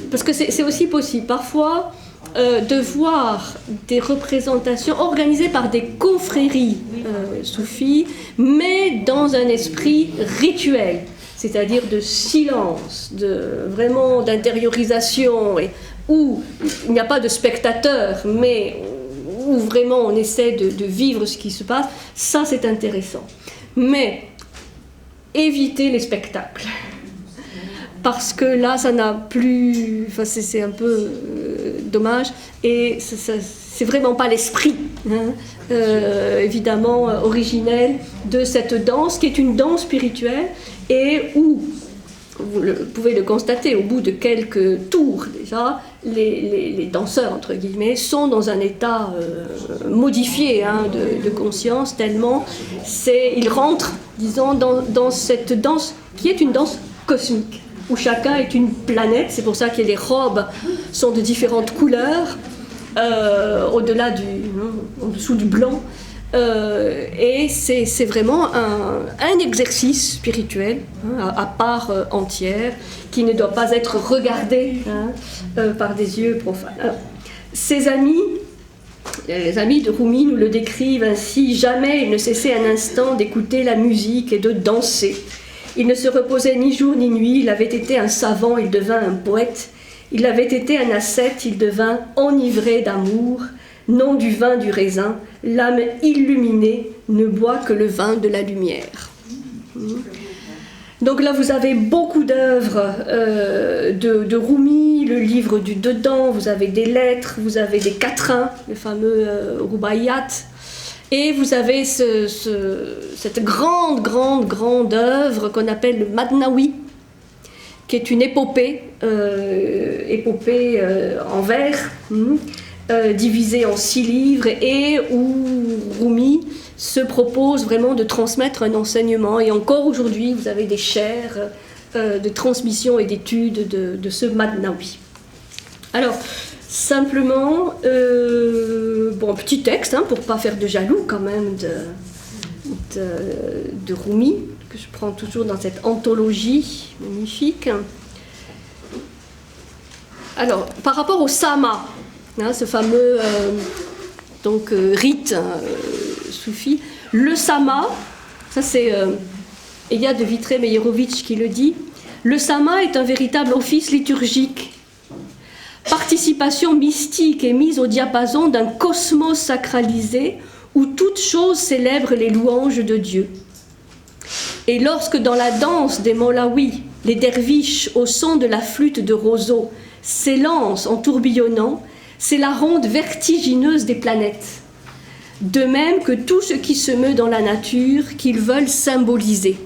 parce que c'est aussi possible parfois de voir des représentations organisées par des confréries soufis, mais dans un esprit rituel, c'est-à-dire de silence, vraiment d'intériorisation, où il n'y a pas de spectateurs, mais où vraiment on essaie de vivre ce qui se passe. Ça, c'est intéressant. Mais évitez les spectacles. Parce que là, ça n'a plus... Enfin, c'est un peu dommage. Et c'est vraiment pas l'esprit, évidemment, originel de cette danse, qui est une danse spirituelle, et où, vous pouvez le constater, au bout de quelques tours déjà, les danseurs, entre guillemets, sont dans un état modifié de conscience, tellement ils rentrent, disons, dans cette danse qui est une danse cosmique, où chacun est une planète. C'est pour ça que les robes sont de différentes couleurs, au-delà en dessous du blanc. Et c'est vraiment un exercice spirituel à part entière, qui ne doit pas être regardé par des yeux profanes. Alors, Ses amis, les amis de Rumi nous le décrivent ainsi: jamais il ne cessait un instant d'écouter la musique et de danser. Il ne se reposait ni jour ni nuit, il avait été un savant, il devint un poète. Il avait été un ascète, il devint enivré d'amour. Non du vin du raisin, l'âme illuminée ne boit que le vin de la lumière. Donc là, vous avez beaucoup d'œuvres de Rumi, le livre du Dedans, vous avez des lettres, vous avez des quatrains, le fameux Rubaiyat, et vous avez cette grande œuvre qu'on appelle le Madnawi, qui est une épopée en vers, divisée en 6 livres, et où Rumi se propose vraiment de transmettre un enseignement. Et encore aujourd'hui, vous avez des chaires de transmission et d'études de ce Madnawi. Alors, simplement, un petit texte, pour ne pas faire de jaloux quand même de Rumi, que je prends toujours dans cette anthologie magnifique. Alors, par rapport au sama, ce fameux rite soufi, le sama, ça c'est Eya de Vitré-Meyerovitch qui le dit, le sama est un véritable office liturgique, participation mystique et mise au diapason d'un cosmos sacralisé où toute chose célèbre les louanges de Dieu. Et lorsque dans la danse des Molawi, les derviches au son de la flûte de roseau s'élancent en tourbillonnant, c'est la ronde vertigineuse des planètes. De même que tout ce qui se meut dans la nature qu'ils veulent symboliser.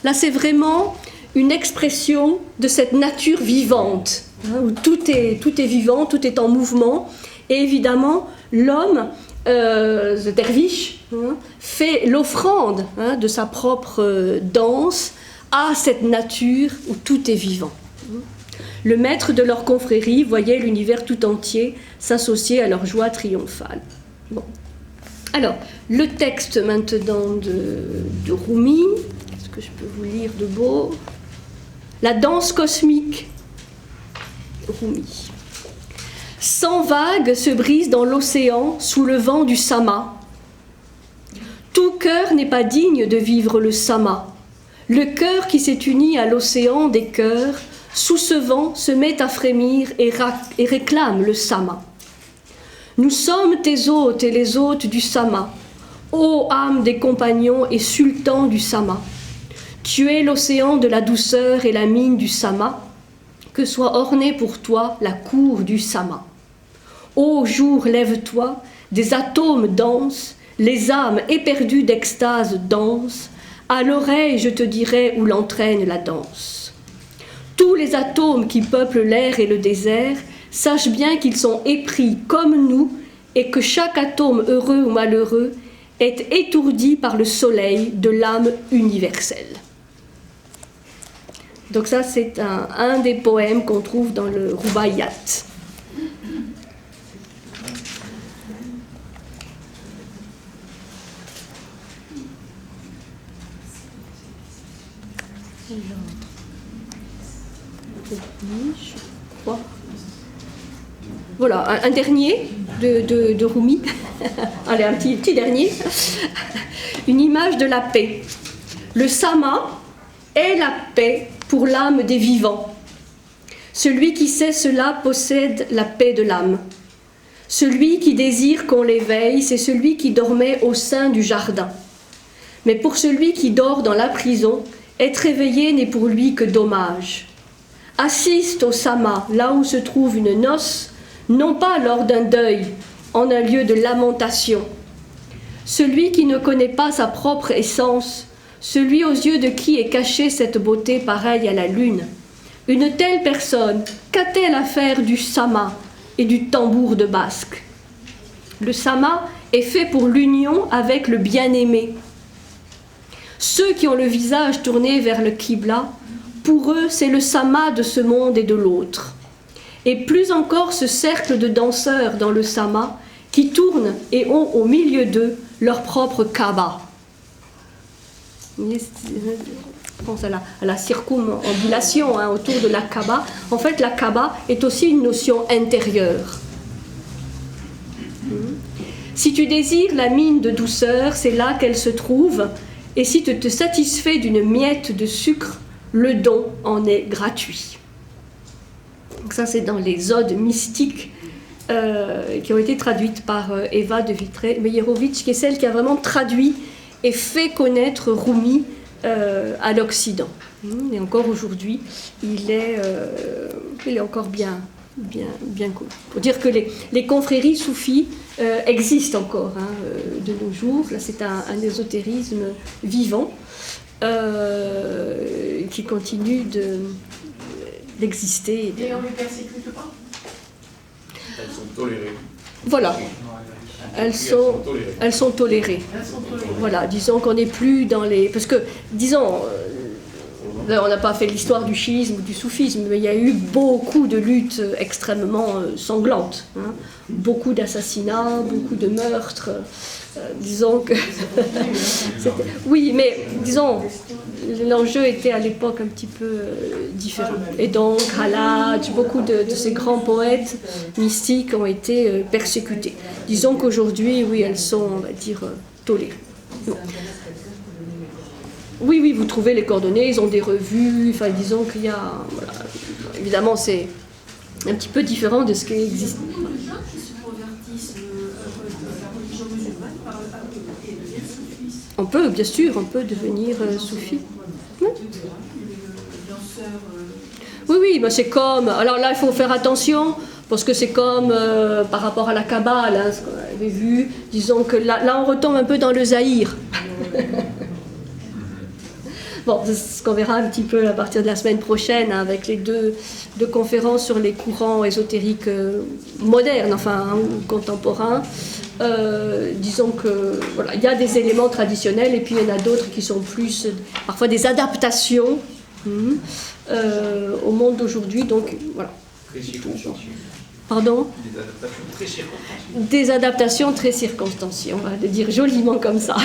Là, c'est vraiment une expression de cette nature vivante, où tout est vivant, tout est en mouvement. Et évidemment, l'homme, le derviche, fait l'offrande de sa propre danse à cette nature où tout est vivant. Le maître de leur confrérie voyait l'univers tout entier s'associer à leur joie triomphale. Bon. Alors, le texte maintenant de Rumi, qu'est-ce que je peux vous lire de beau? La danse cosmique, Rumi. 100 vagues se brisent dans l'océan sous le vent du sama. Tout cœur n'est pas digne de vivre le sama. Le cœur qui s'est uni à l'océan des cœurs, sous ce vent, se met à frémir et réclame le sama. Nous sommes tes hôtes et les hôtes du sama, ô âme des compagnons et sultan du sama. Tu es l'océan de la douceur et la mine du sama, que soit ornée pour toi la cour du sama. Ô jour, lève-toi, des atomes dansent, les âmes éperdues d'extase dansent, à l'oreille je te dirai où l'entraîne la danse. Tous les atomes qui peuplent l'air et le désert, sache bien qu'ils sont épris comme nous et que chaque atome heureux ou malheureux est étourdi par le soleil de l'âme universelle. Donc ça, c'est un des poèmes qu'on trouve dans le Rubaiyat. Je crois. Voilà, un dernier de Rumi. Allez, un petit dernier. Une image de la paix. Le sama est la paix pour l'âme des vivants. Celui qui sait cela possède la paix de l'âme. Celui qui désire qu'on l'éveille, c'est celui qui dormait au sein du jardin. Mais pour celui qui dort dans la prison, être éveillé n'est pour lui que dommage. Assiste au sama, là où se trouve une noce, non pas lors d'un deuil, en un lieu de lamentation. Celui qui ne connaît pas sa propre essence, celui aux yeux de qui est cachée cette beauté pareille à la lune. Une telle personne, qu'a-t-elle à faire du sama et du tambour de basque? Le sama est fait pour l'union avec le bien-aimé. Ceux qui ont le visage tourné vers le Qibla, pour eux, c'est le sama de ce monde et de l'autre. Et plus encore ce cercle de danseurs dans le sama qui tournent et ont au milieu d'eux leur propre Kaaba. Je pense à la circumambulation autour de la Kaaba. En fait, la Kaaba est aussi une notion intérieure. Si tu désires la mine de douceur, c'est là qu'elle se trouve, et si tu te satisfais d'une miette de sucre, le don en est gratuit. Donc ça, c'est dans les odes mystiques qui ont été traduites par Eva de Vitré-Meyerovitch, qui est celle qui a vraiment traduit et fait connaître Rumi à l'Occident. Et encore aujourd'hui, il est encore bien connu. Pour dire que les confréries soufis existent encore de nos jours. Là, c'est un ésotérisme vivant qui continue d'exister. Et on ne les persécute pas? Elles sont tolérées. Voilà. Elles sont tolérées. Elles sont tolérées. Voilà, disons qu'on n'est plus dans les... Parce que, disons, là, on n'a pas fait l'histoire du chiisme ou du soufisme, mais il y a eu beaucoup de luttes extrêmement sanglantes. Beaucoup d'assassinats, beaucoup de meurtres. Disons que... Oui, mais disons, l'enjeu était à l'époque un petit peu différent. Et donc, Halaj, beaucoup de ces grands poètes mystiques ont été persécutés. Disons qu'aujourd'hui, oui, elles sont, on va dire, tolérées. Oui, vous trouvez les coordonnées, ils ont des revues, enfin, disons qu'il y a... Voilà, évidemment, c'est un petit peu différent de ce qui existe. On peut, bien sûr, on peut devenir soufi. Oui, ben c'est comme... Alors là, il faut faire attention, parce que c'est comme par rapport à la Kabbale, ce qu'on avait vu. Disons que là, on retombe un peu dans le Zahir. Bon, c'est ce qu'on verra un petit peu à partir de la semaine prochaine, avec les deux conférences sur les courants ésotériques modernes, enfin, ou contemporains. Disons que voilà, il y a des éléments traditionnels et puis il y en a d'autres qui sont plus parfois des adaptations au monde d'aujourd'hui. Donc voilà. Très circonstanciées. Pardon? Des adaptations très circonstanciées. Des adaptations très circonstanciées, on va le dire joliment comme ça.